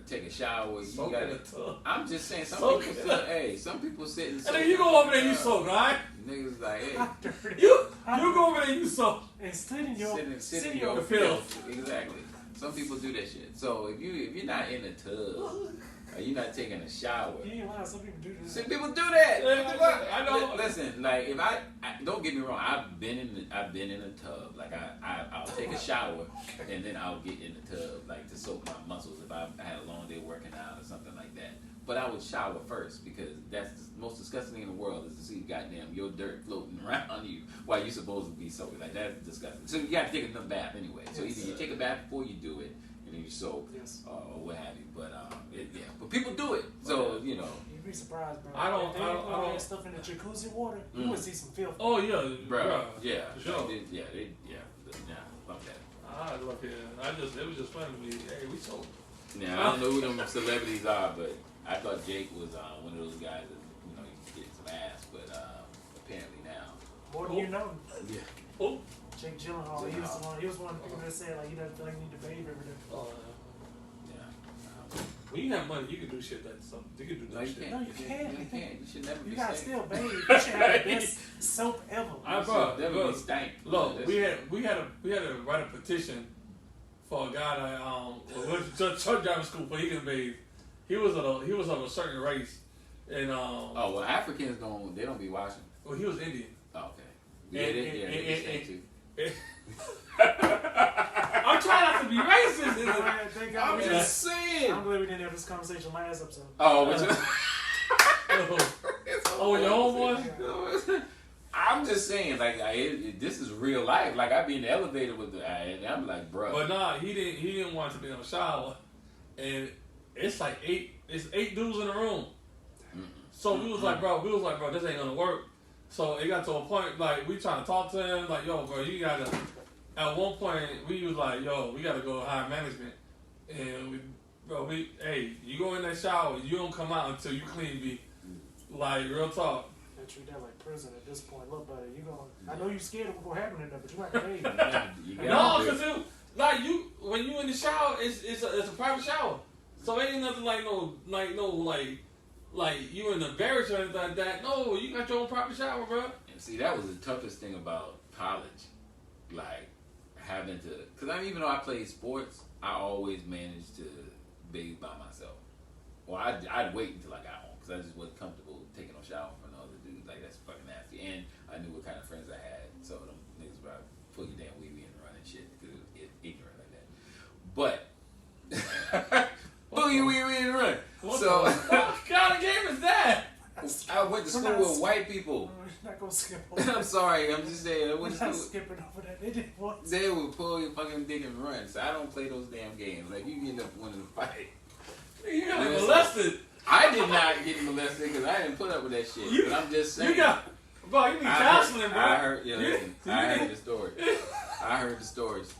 take a shower, Soak you gotta. in the tub. I'm just saying, Soak some people sit and And soak. then you go over there and you soak, right? Niggas like, hey, How dirty. You go over there and you soak. And sit in your sit in your your filth. filth. Exactly. Some people do that shit. So if you're not in the tub or you're not taking a shower, You ain't lying, some people do this. some people do that. Yeah, I know. Listen, like if I don't get me wrong, I've been in a tub. Like I'll take a shower and then I'll get in the tub like to soak my muscles if I had a long day working out or something like that. But I would shower first because that's the most disgusting thing in the world is to see goddamn your dirt floating around you while you're supposed to be soaking. Like that's disgusting. So you got to take a bath anyway. So either you take a bath before you do it and then you soak or what have you. But but people do it. So you know. You'd be surprised, bro. I don't- If they I don't- put that stuff in the jacuzzi water, you would see some filth. Oh yeah, Bro, yeah, for sure. fuck that. I love it. It was just fun to me. Hey, we soak. Now I don't know who them celebrities are, but I thought Jake was one of those guys that he could get some ass, but apparently now. More than you know. Yeah. Oh. Jake Gyllenhaal, he was one of the people that said like he doesn't feel like he need to bathe every day. Yeah. When you have money, you can do shit that you can do No, that you shit. can't. No, you can't. You can't. You should never You be gotta stank. still bathe. You should have the best soap ever. I You bro, should never be stank. look, That's- we had to write a petition for a guy that went to truck driving school for he can bathe. He was of a certain race, and Oh well, Africans don't be washing. well, he was Indian. Oh, okay. Yeah, they too. I'm trying not to be racist. Alright, thank God I'm we just didn't- saying. I'm glad we didn't have this conversation last episode. Oh, which Oh, your homeboy? I'm just saying, like, this is real life. Like, I be in the elevator with and I'm like, bro. But nah, he didn't want to be in the shower, and it's like eight dudes in the room. So we was like, bro, this ain't gonna work. So it got to a point, like, we trying to talk to him, like, yo, bro, you gotta. At one point, we was like, yo, we gotta go high management, and hey, you go in that shower, you don't come out until you clean, B. Like, real talk. They treat that like prison at this point. Look, buddy, I know you scared of what happened in there, but you might behave. No, cause when you in the shower, it's a private shower, so ain't nothing like you in the barracks or anything like that. No, you got your own private shower, bro. And see, that was the toughest thing about college, like having to. Cause even though I played sports, I always managed to bathe by myself. Well, I'd wait until I got home because I just wasn't comfortable taking a shower from the other dude. Like, that's fucking nasty. And I knew what kind of friends I had, so them niggas would pull your damn wee and run and shit because it was ignorant like that. But pull your wee and run. So What kind of game is that? I went to school with white people. We're not gonna skip over I'm that. sorry, I'm just saying. I We're went to not school. skipping over that. They did once. They would pull your fucking dick and run. So I don't play those damn games. Like, you end up winning the fight. You got Listen. molested. I did not get molested because I didn't put up with that shit. But I'm just saying. Bro, you need counseling, bro. I heard the story. I heard the stories.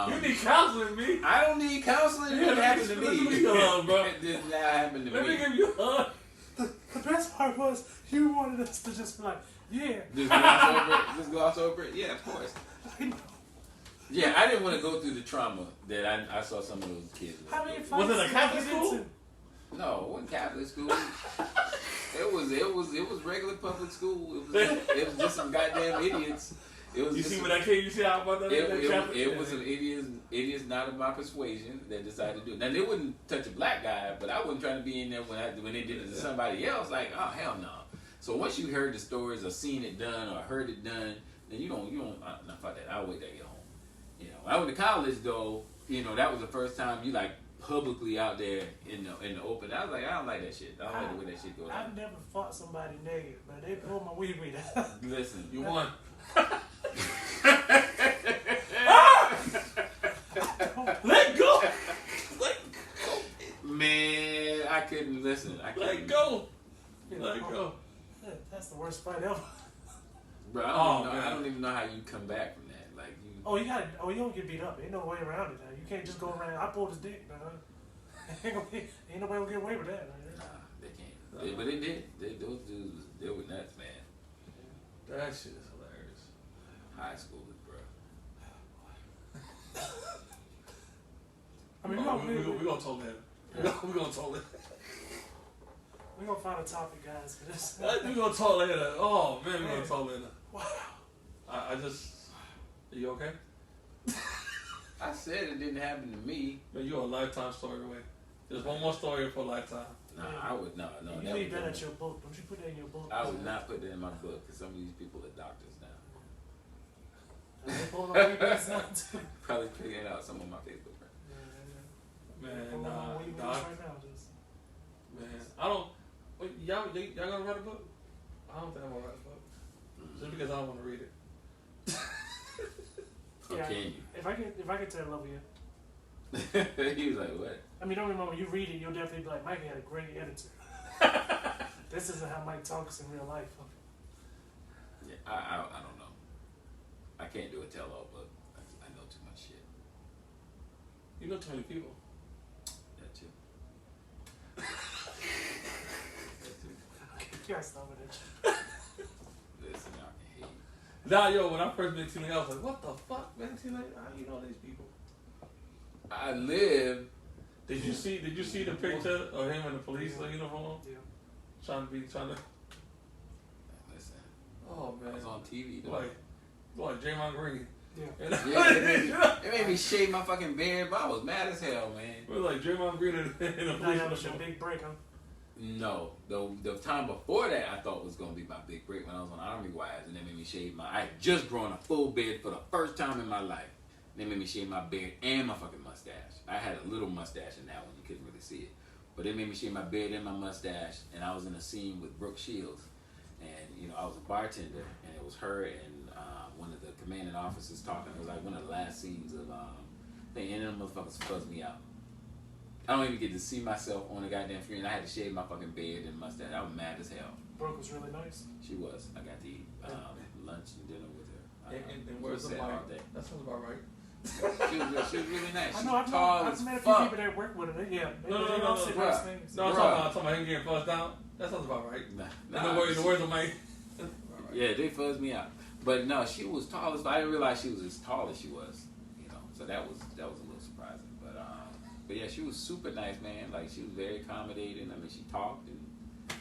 You need counseling, me. I don't need counseling. It didn't happen to me. Let me give you a hug, bro. It did not happen to Let me me. give you a hug. The best part was you wanted us to just be like, yeah. Just gloss over it. Just gloss over it. Yeah, of course. I know. Yeah, I didn't want to go through the trauma that I saw some of those kids. How many with. fights Was it a did Catholic you get school? into? No, it wasn't Catholic school. It was regular public school. It was just some goddamn idiots. It was You just see what that kid? You see how about that? It was some idiots not of my persuasion that decided to do it. Now, they wouldn't touch a black guy, but I wasn't trying to be in there when they did it to somebody else. Like, oh, hell no. So once you heard the stories or seen it done or heard it done, then you don't no, fuck that. I'll wait till I get home. You know, I went to college though. You know, that was the first time you like publicly out there in the open. I was like, I don't like that shit. I don't like the way that shit goes. I've never fought somebody naked, but they pulled my wee out. Listen, You won. Let go. man, I couldn't listen. I couldn't. Let go. Let go. That's the worst fight ever. Bro, Oh, I man. don't even know how you come back from that. Like you. You don't get beat up. Ain't no way around it. You can't just go around. I pulled his dick. Ain't nobody gonna get away with that. Nah, they can't. But they did. Those dudes, they were nuts, man. That shit is hilarious. High schoolers, bro. I mean, We gonna talk later. We gonna talk later. we're gonna find a topic, guys, for this. We gonna talk later. Oh man, we gonna talk later. Wow. I just. Are you okay? I said it didn't happen to me. Man, you're a lifetime story away. There's one more story for a lifetime. Nah, I would no. You leave that at your book. Don't you put that in your book? I would not put that in my book because some of these people are doctors now. They pulled my wee now too. Probably figured out some of my Facebook friends. Man, Pulling nah, my wee doc, right now, just. man. I don't. Wait, y'all gonna write a book? I don't think I'm gonna write a book. Just because I don't want to read it. Or Yeah. can you? If I get to that level, yeah. He was like, what? I mean, don't remember when you read it, you'll definitely be like, Mike had a great editor. This isn't how Mike talks in real life. Yeah, I don't know. I can't do a tell-all book. I know too much shit. You know too many people. That too. You gotta stop with that. Listen, I can hate. Nah, yo, when I first met Tina, I was like, what the fuck, man? Tina, how you know these people? I live. Did you see the picture of him in the police uniform? Yeah. Trying to. Listen, Oh I man. was on TV though. Like Draymond Green. Yeah. And Yeah, it made me shave my fucking beard, but I was mad as hell, man. We're like Draymond Green in a Now that was police your uniform. big break, huh? No, the time before that I thought was gonna be my big break when I was on Army Wives, and they made me shave my. I had just grown a full beard for the first time in my life. They made me shave my beard and my fucking mustache. I had a little mustache in that one, you couldn't really see it, but they made me shave my beard and my mustache. And I was in a scene with Brooke Shields, and I was a bartender, and it was her and one of the commanding officers talking. It was like one of the last scenes of thing, and them motherfuckers fuzzed me out. I don't even get to see myself on the goddamn screen. I had to shave my fucking beard and mustache. I was mad as hell. Brooke was really nice. She was. I got to eat lunch and dinner with her. And it where's was the sad all mic? day. That sounds about right. She was really nice. I She's know, I've tall met as a few fuck. people that work with her. Yeah. No, They don't say bruh. nice things. No, I'm Bruh. talking about him getting fuzzed down. That sounds about right. Nah, In the words of Mike. yeah, they fuzzed me out. But no, she was tall as. I didn't realize she was as tall as she was. So that was a little surprising. But yeah, she was super nice, man. Like, she was very accommodating. I mean, she talked and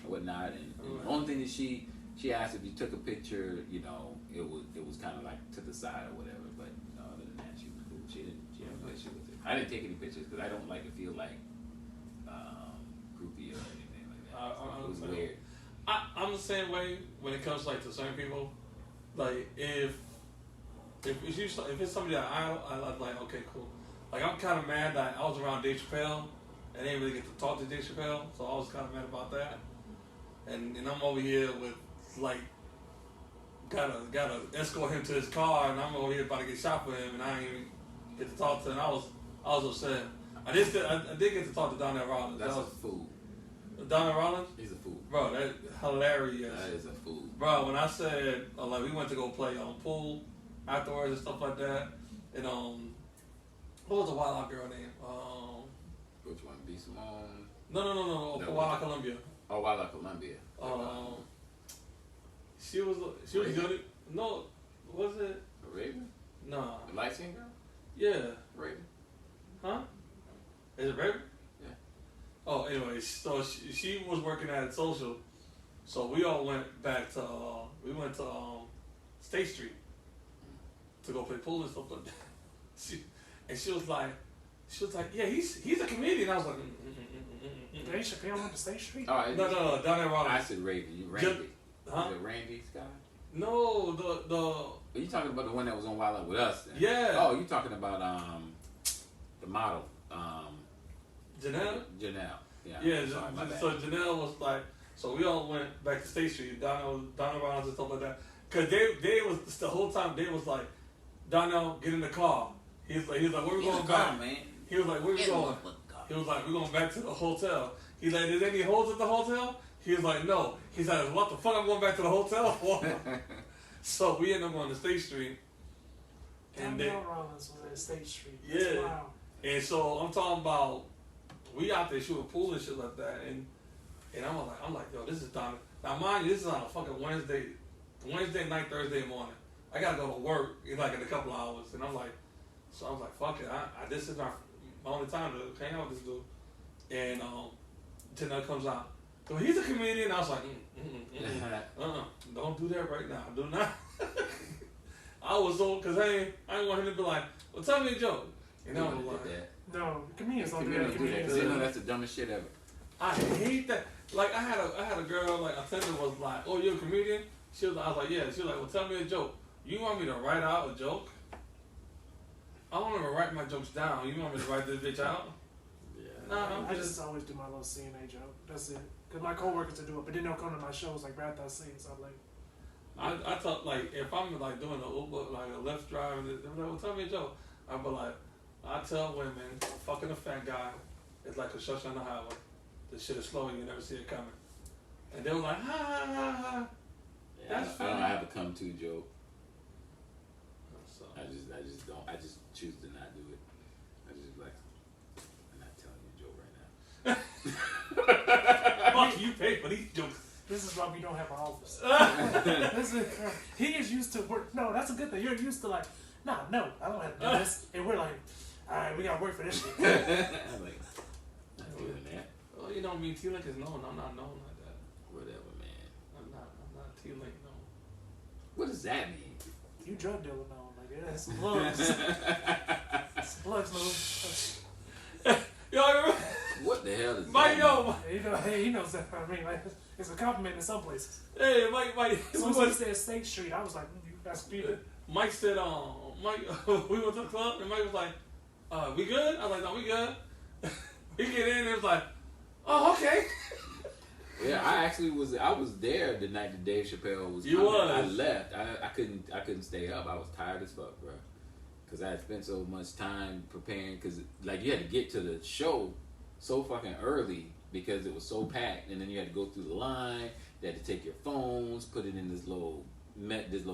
whatnot. And the only thing that she asked if you took a picture, it was kind of like to the side or whatever. But other than that, she was cool. She didn't have no issue with it. I didn't take any pictures because I don't like to feel like groupie or anything like that. It was weird. I'm the same way when it comes to certain people. Like if it's somebody that I'm like, okay, cool. Like, I'm kind of mad that I was around Dave Chappelle and didn't really get to talk to Dave Chappelle, so I was kind of mad about that. And I'm over here with gotta escort him to his car, and I'm over here about to get shot for him, and I ain't even get to talk to him. I was upset. I did get to talk to Donnell Rollins. That's a fool. Donnell Rollins? He's a fool. Bro, that's hilarious. That is a fool. Bro, when I said, we went to go play pool afterwards and stuff like that, and what was the Wild Out girl name? Which one? B. Simone? No. Wild Out Columbia. Oh, Wild Out Columbia. She was good. No, was it? Raven? No. The light skin girl? Yeah. Raven. Huh? Is it Raven? Yeah. Oh, anyway, so she was working at Social, so we all went back to State Street to go play pool and stuff like that. She was like, yeah, he's a comedian. I was like, Dave Chappelle on the State Street? Oh, no, Donnell Rollins. I said Raven. You Randy. Huh? Is it Randy Scott? No, the. Are you talking about the one that was on Wild Out with us? Then? Yeah. Oh, you talking about the model? Janelle. Yeah. Yeah. Sorry, my bad. So Janelle was like, so we all went back to State Street. Donnell Rollins and stuff like that. Cause they was the whole time they was like, Donnell, get in the car. He's like, where we going back? Man. He was like, where we going? He was like, we're going back to the hotel. He's like, is there any holes at the hotel? He was like, no. He's like, what the fuck I'm going back to the hotel for? So we ended up on the State Street. And Donnell Rollins was at State Street. Yeah. Wow. And so I'm talking about, we out there shooting pool and shit like that. And I'm like, yo, this is Donnell. Now mind you, this is on a fucking Wednesday night, Thursday morning. I gotta go to work in a couple of hours. And I'm like, so I was like, fuck it. This is my only time to hang out with this dude. And Janelle comes out. So he's a comedian. I was like, don't do that right now. Do not. I was so, because I ain't want him to be like, well, tell me a joke. And I was like, No, comedians don't do Comedians that. do that 'cause they know that's the dumbest shit ever. I hate that. Like, I had a girl, like, a attendant was like, oh, you're a comedian? I was like, yeah. She was like, well, tell me a joke. You want me to write out a joke? I don't want to write my jokes down. You want me to write this bitch out? Yeah. No, I just always do my little CNA joke. That's it. Because my coworkers will do it, but then they'll come to my shows like Brad Thought Sings. I'm like, I thought, like, if I'm, like, doing a Uber, like, a Lyft drive, and they're like, well, tell me a joke. I'd be like, I tell women, fucking a fat guy is like construction on the highway. The shit is slow and you never see it coming. And they were like, ha, ha, ha, ha. Yeah, That's I don't funny. have a come to joke. So, I just don't. I just choose to not do it. I just like, I'm not telling you a joke right now. fuck, you pay for these jokes. this is why we don't have an office. He is used to work. No, that's a good thing. You're used to like, no, I don't have to do this. And we're like, all right, we got to work for this shit. I'm like, not doing that. Well, you know me, T-Link is known. I'm not known like that. Whatever, man. I'm not T-Link known. What does that mean? You drug dealer now. Like Yeah, some plugs. Some plugs, Lou. Yo, I remember, What the hell is Mike, that? yo, You know, hey, he knows that. I mean, like, it's a compliment in some places. hey, Mike, So when he said State Street, I was like, that's people. Mike said, Mike, we went to the club, and Mike was like, we good? I was like, no, we good. We get in, and it was like, oh, okay. Yeah, I was there the night that Dave Chappelle was You coming. was. I left. I couldn't stay up. I was tired as fuck, bro. Because I had spent so much time preparing. Because like you had to get to the show so fucking early because it was so packed, and then you had to go through the line. You had to take your phones, put it in this little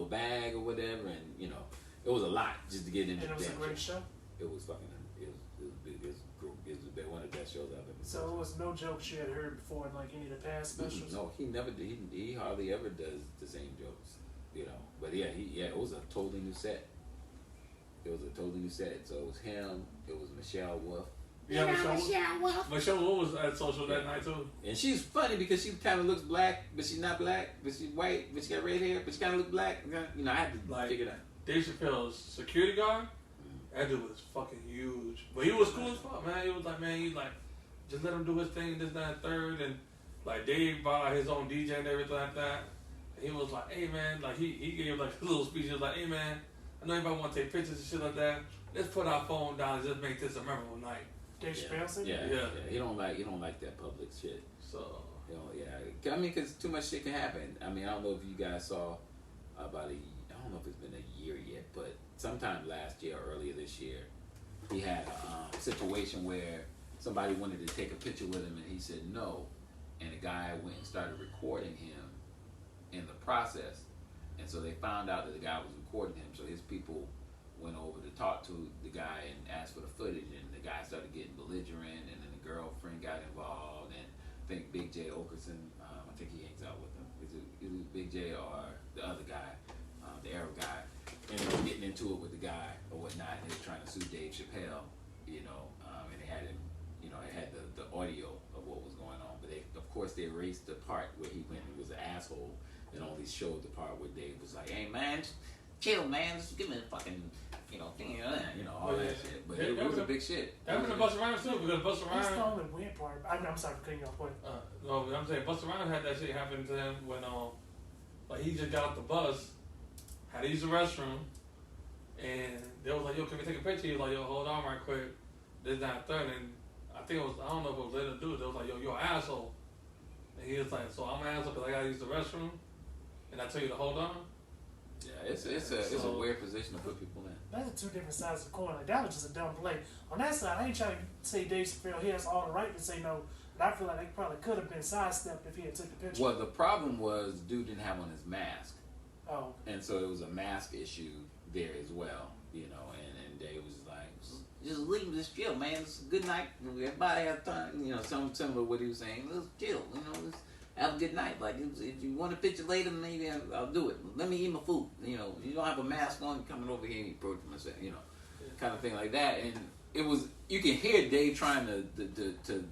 bag or whatever, and you know it was a lot just to get in. And it was a great show. It was fucking. It was big. It was one of the best shows I've ever seen. So it was no jokes you had heard before in like any of the past specials. No, he never did. He hardly ever does the same jokes, you know. But yeah, it was a totally new set. It was a totally new set. So it was him. It was Michelle Wolf. Yeah, Michelle Wolf was at social that night too. And she's funny because she kind of looks black, but she's not black. But she's white, but she got red hair, but she kind of look black. You know, I had to Like, figure it out. Dave Chappelle's security guard, that dude was fucking huge. But he was cool as fuck, man. He was like, man, he's like, just let him do his thing, this, that, and third. And like Dave bought his own DJ and everything like that. And he was like, hey man, like he gave like a little speech. He was like, hey man, I know everybody want to take pictures and shit like that. Let's put our phone down and just make this a memorable night. Dave Chappelle said? Yeah. Yeah. He don't like that public shit. So You know, yeah. I mean, because too much shit can happen. I mean, I don't know if you guys saw I don't know if it's been a year yet, but sometime last year or earlier this year, he had a situation where somebody wanted to take a picture with him and he said no, and the guy went and started recording him in the process, and so they found out that the guy was recording him, so his people went over to talk to the guy and asked for the footage, and the guy started getting belligerent, and then the girlfriend got involved, and I think Big J Okerson, I think he hangs out with him. Is it Big J or the other guy, the Arab guy, ended up getting into it with the guy or whatnot, and they were trying to sue Dave Chappelle, you know, and they had him, you know, it had the audio of what was going on, but of course they erased the part where he went and was an asshole, and only showed the part where Dave was like, hey man, chill man, just give me a fucking, you know, all that shit. But it was a big shit. that was a Busta Rhymes too, because Busta That's the Rhymes. only weird part. I'm sorry for cutting you off. Go ahead. No, I'm saying Busta Rhymes had that shit happen to him when like he just got off the bus, had to use the restroom, and they was like, yo, can we take a picture? He was like, yo, hold on right quick. This, that, third, and I think it was, I don't know if it was later to do it. They was like, yo, you're an asshole. And he was like, so I'm an asshole because I gotta use the restroom, and I tell you to hold on. Yeah, it's a weird position to put people in. That's the two different sides of the coin. Like, that was just a dumb play. On that side, I ain't trying to say Dave Chappelle, he has all the right to say no, but I feel like they probably could have been sidestepped if he had took the picture. Well, the problem was dude didn't have on his mask, Oh, and so it was a mask issue there as well, you know. And Dave was like, just leave him, just chill, man. It's a good night. Everybody has time, you know. Some similar to what he was saying. Let's chill, you know. Let's have a good night. Like if you want a picture later, maybe I'll do it. Let me eat my food. You know, you don't have a mask on, coming over here and eat protein myself, you know, kind of thing like that. And it was, you can hear Dave trying to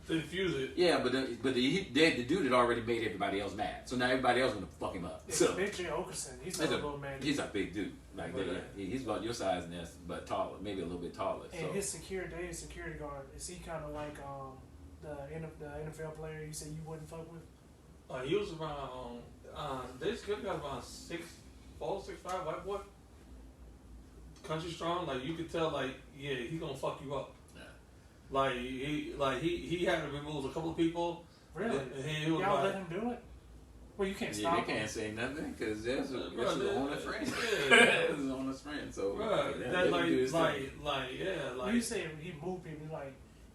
Diffuse it. yeah, but the dude had already made everybody else mad, so now everybody else want to fuck him up. it's So Big J Okerson. He's not a little man. he's a big dude, like Right. he's about your size, and but taller, maybe a little bit taller. And So his security guard, is he kind of like the NFL player you said you wouldn't fuck with? He was around, they still got around 6'4", 6'5", white boy. Country strong, like you could tell, like, yeah, he gonna fuck you up. Yeah. Like he had to remove a couple of people. Really? And he was Y'all like, let him do it? Well, you can't yeah, stop they him. can't say nothing because there's Bro, his honest friend. yeah. There's his honest friend. So Right, yeah, that they can do his thing. When you say he moved people,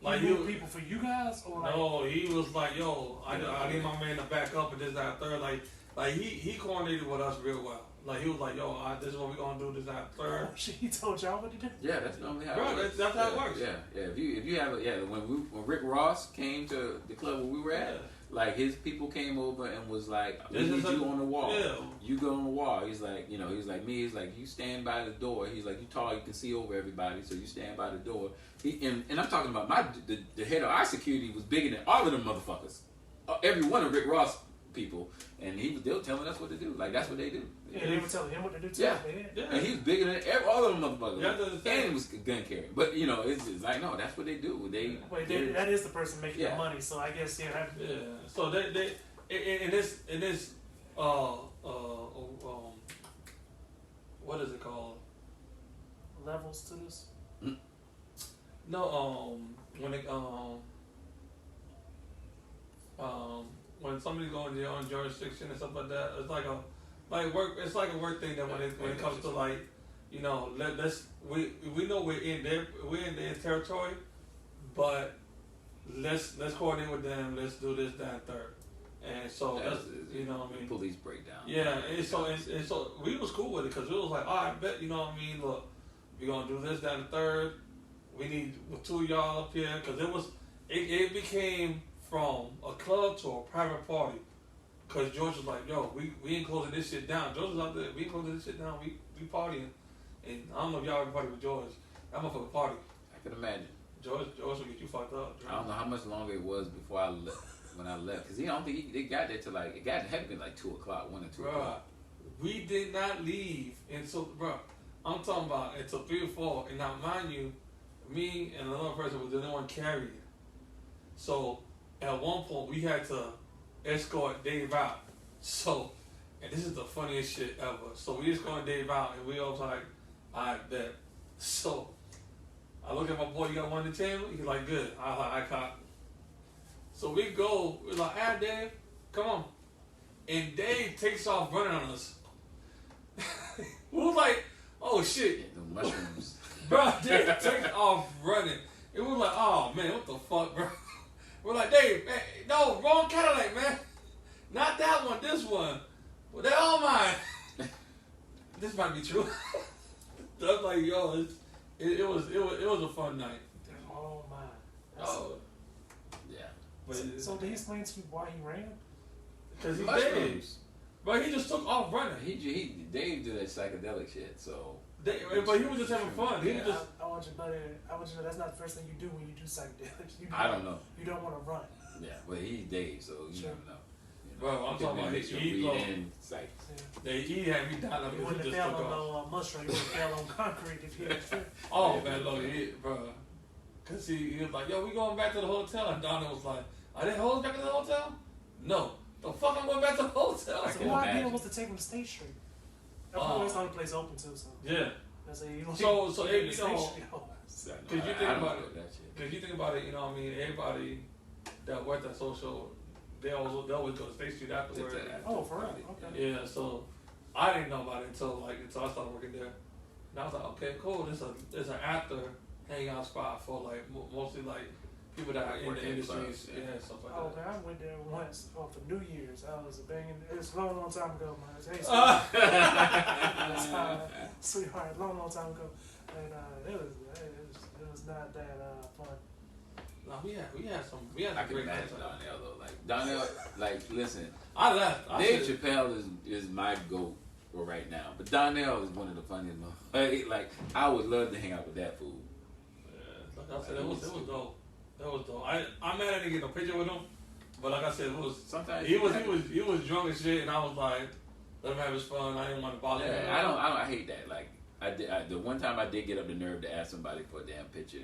Like he moved you- people for you guys, or like no, he was like, yo, I need my man to back up and this, that, third. Like he coordinated with us real well. Like he was like, yo, this is what we gonna do, this, that, third. he told y'all what to do? Yeah, that's normally how Bro, it works. that's how it Yeah, works. Yeah. If you have when Rick Ross came to the club where we were at, Yeah. like his people came over and was like, we This need is you on the wall. Yeah. You go on the wall. He's like, you know, he's like me. He's like, you stand by the door. He's like, you tall, you can see over everybody, so you stand by the door. And I'm talking about the head of our security was bigger than all of them motherfuckers. Every one of Rick Ross people, and they were telling us what to do. Like that's what they do. Yeah, they were telling him what to do too. Yeah. Yeah. And he was bigger than all of them motherfuckers. You have to understand. And he was gun carrying. But you know, it's like no, that's what they do. That is the person making the money. So I guess that. Yeah. So they in this what is it called? Levels to this. No, when somebody's going to their own jurisdiction and stuff like that, it's like a work. It's like a work thing that when it comes to like, you know, we know we're in their territory, but let's coordinate with them. Let's do this, that, and third. And so that's you know what I mean. Police breakdown. Yeah, and so we was cool with it because we was like, all right, bet you know what I mean. Look, we're gonna do this, that, and third. We need 2 of y'all up here because it became from a club to a private party. Because George was like, yo, we ain't closing this shit down. George was out there, we ain't closing this shit down. We partying, and I don't know if y'all ever party with George. That motherfucker party. I can imagine. George will get you fucked up. George. I don't know how much longer it was before I left. When I left, because I don't think they got there till like it had to be like 2 o'clock, 1 or 2 o'clock. We did not leave until I'm talking about until 3 or 4. And now, mind you, me and another person was the only one carrying. So at one point we had to escort Dave out. So, and this is the funniest shit ever. So we escorted Dave out, and we all was like, I bet. So I look at my boy, you got 1 to 10? He's like, good. I caught. So we go, we're like, ah, Dave, come on. And Dave takes off running on us. We was like, oh shit. Yeah, the mushrooms. Bro, Dave takes off running. And we was like, oh man, what the fuck, bro? We're like, Dave, man, no, wrong Cadillac, man. Not that one, this one. Well, they're all mine. This might be true. So I'm like, yo, it was a fun night. They're all mine. Oh. Yeah. But So did he explain to you why he ran? because he did. Mushrooms. But he just took off running. Dave did that psychedelic shit, so. But he was just having fun. He was just. I want you to know that's not the first thing you do when you do psychedelics. I don't know. You don't want to run. Yeah, but he's Dave, so you Sure. never know. Bro, I'm talking about makes you he read in psych. he had me down You because wouldn't he have just fell took on off. no mushroom. You would have fell on concrete if you had. Oh man, look, bro. Cause he was like, yo, we going back to the hotel, and Donna was like, are they hoes back in the hotel? No. The fuck I'm going back to the hotel. So I the can whole idea imagine. was to take him to State Street. That's the only place open too. So Yeah. that's a, you So, State you know, Street. Cause you think I don't about know it. that shit. Cause you think about it, you know what I mean? Everybody that worked at social, they always go to State Street afterwards. Oh, for real? Okay. Yeah, so I didn't know about it until I started working there. And I was like, okay, cool. There's an after hangout spot for like mostly like people that are in the Working industries, clubs, yeah. stuff like Oh, that. man, I went there once for New Year's. I was banging. It was a long time ago, man. Hey, sweetheart, long time ago, and it was not that fun. No, we had some I can great imagine nights. Donnell though. Like Donnell, like listen, I left. Dave Chappelle is my goat for right now, but Donnell is one of the funniest. Like I would love to hang out with that fool. Yeah, like I said, it was dope. That was dope. I'm mad I didn't get no picture with him, but like I said, it was. Sometimes He was drunk as shit, and I was like, let him have his fun. I didn't want to bother him. Yeah, I hate that. Like the one time I did get up the nerve to ask somebody for a damn picture.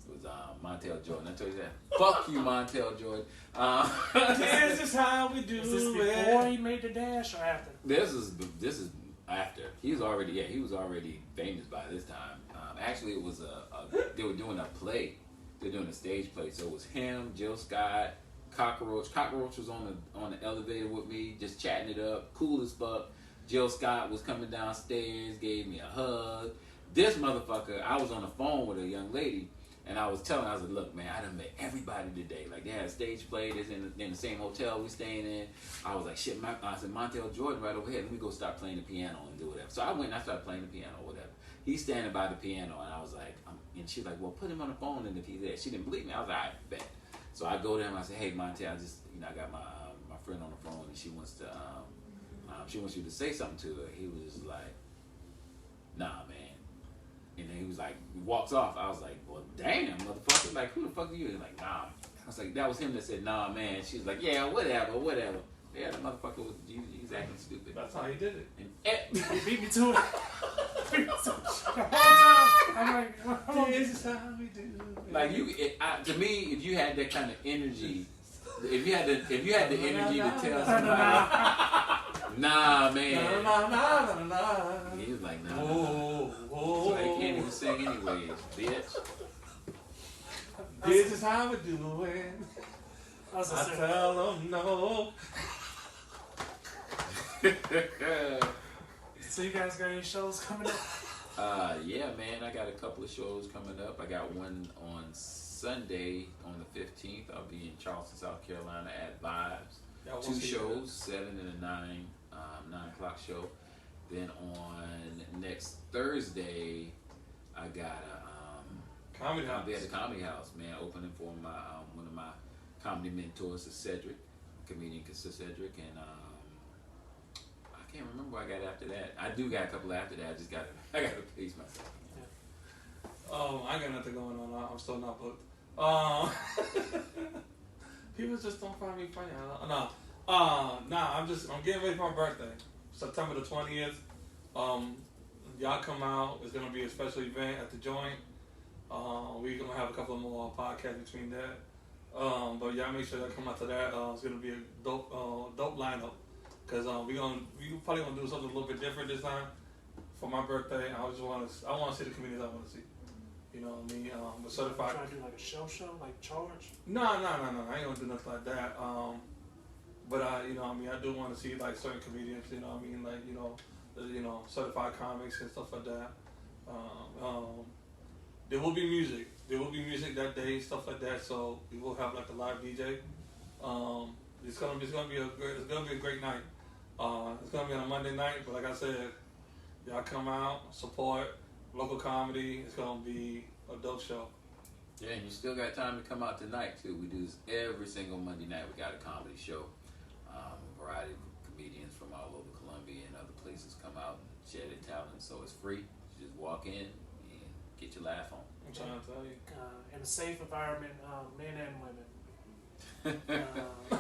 It was Montel Jordan. I told you that. Fuck you, Montel Jordan. This is how we do Was this it. before he made the dash or after? This is after. He was already famous by this time. Actually, it was they were doing a play. They were doing a stage play. So it was him, Jill Scott, Cockroach. Cockroach was on the elevator with me, just chatting it up, cool as fuck. Jill Scott was coming downstairs, gave me a hug. This motherfucker, I was on the phone with a young lady. And I was telling her, I was like, look, man, I done met everybody today. Like, they had a stage play. This in the same hotel we staying in. I was like, shit, I said, Montel Jordan right over here. Let me go start playing the piano and do whatever. So I went and I started playing the piano or whatever. He's standing by the piano, and I was like, and she's like, well, put him on the phone, and if he's there. She didn't believe me. I was like, I bet. So I go to him, I say, hey, Montel, I just, I got my friend on the phone, and she wants you to say something to her. He was just like, nah, man. And then he was like, he walks off. I was like, well, damn, motherfucker. Like, who the fuck are you? He's like, nah. I was like, that was him that said, nah, man. She was like, yeah, whatever. Yeah, the motherfucker was he's acting stupid. That's how he did it. And He beat me to it. Beat me to it. The whole time. I'm like, This is how we do it. like to me, if you had that kind of energy, if you had the energy to tell somebody, nah, man. He was like, nah. So they can't even sing anyways, bitch. This is how we do it. I was I just tell them no. so you guys got any shows coming up? Yeah, man, I got a couple of shows coming up. I got one on Sunday on the 15th. I'll be in Charleston, South Carolina at Vibes. Y'all Two won't see shows, 7 and a 9 o'clock show. Then on next Thursday, I got Comedy I'll be at House. the Comedy House, man, opening for my one of my comedy mentors, Cedric, comedian Cedric, and I can't remember what I got after that. I do got a couple after that. I gotta pace myself. I got nothing going on. I'm still not booked. People just don't find me funny. I'm getting ready for my birthday, September the 20th. Y'all come out. It's gonna be a special event at the Joint. We're gonna have a couple of more podcasts between that. But y'all make sure y'all come out to that. It's gonna be a dope lineup. Cause we probably gonna do something a little bit different this time for my birthday. I want to see the comedians I want to see. You know what I mean? With certified. Trying to do like a show, like charge? No. I ain't gonna do nothing like that. But you know what I mean? I do want to see like certain comedians. You know what I mean? Like certified comics and stuff like that. There will be music. There will be music that day, stuff like that. So we will have like a live DJ. It's gonna be a great night. It's gonna be on a Monday night, but like I said, y'all come out, support local comedy. It's gonna be a dope show. Yeah, and you still got time to come out tonight too. We do this every single Monday night. We got a comedy show. A variety of comedians from all over Columbia and other places come out and share their talent. So it's free. You just walk in and get your laugh on. I'm trying to tell you. In a safe environment, men and women.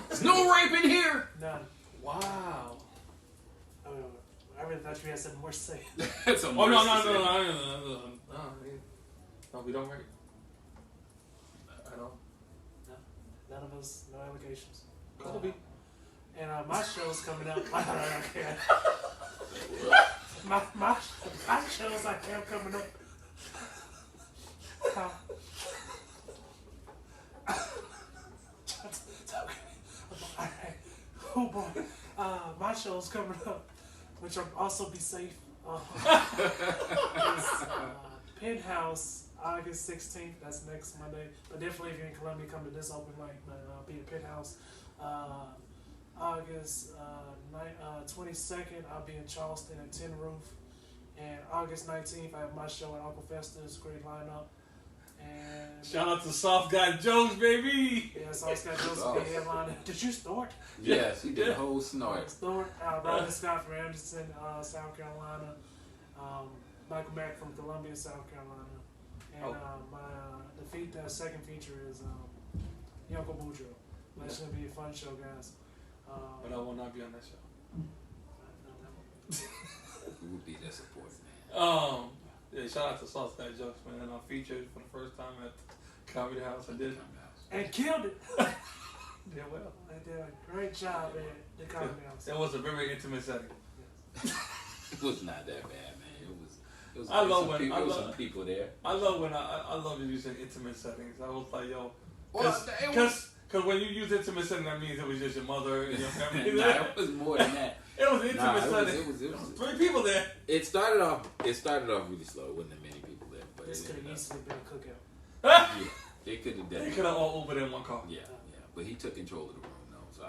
There's no rape in here. None. Wow. I really thought you had something more to say. That's a Oh no, we don't rape. I don't. None of us, no allegations. Kobe. And my show's coming up. my show's I have coming up. Oh boy, my show's coming up, which will also be safe. It's Penthouse, August 16th. That's next Monday. But definitely, if you're in Columbia, come to this open mic. But I'll be at Penthouse. August 22nd, I'll be in Charleston at Tin Roof. And August 19th, I have my show at Uncle Fester's. Great lineup. And Shout out to Soft Guy Jones, baby. yeah, Sauce Scott Joseph be headliner. Did you snort? Yes, he did a whole snort. Snort. Robin Scott from Anderson, South Carolina. Michael Mack from Columbia, South Carolina. And the second feature is Yoko Boudreaux. That's going to be a fun show, guys. But I will not be on that show. We would be their support, man. Yeah, shout out to Sauce Guy Jokes, man. I featured for the first time at Comedy House. I did. And killed it. Did well. They did a great job at the Comedy House. It was a very intimate setting. It was not that bad, man. It was I love some when- people, I there was love- some people there. I love when I love you using intimate settings. I was like, yo, Well, because when you use intimate setting, that means it was just your mother and your family. Nah, it was more than that. It was an intimate setting. It was 3 people there. It started off really slow. It wasn't that many people there, but This it could have ended easily been a cookout. up. Yeah, they could have They definitely. could have all Ubered in one car. Yeah. But he took control of the room, though. So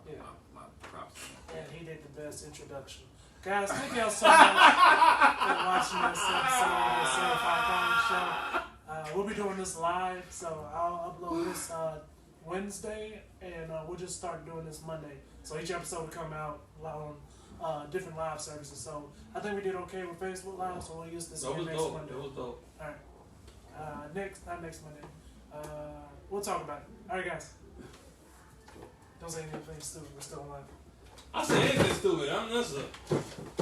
Yeah. my props to him. And he did the best introduction. Guys, thank y'all so much for watching this episode of the Certified Comedy Show. We'll be doing this live, so I'll upload this Wednesday, and we'll just start doing this Monday. So each episode will come out on different live services. So I think we did okay with Facebook Live, so we'll use this That was next dope. Monday. It was dope. Alright. Not next Monday. We'll talk about it. Alright, guys. Don't say anything stupid. We're still alive. I say anything stupid. I'm just a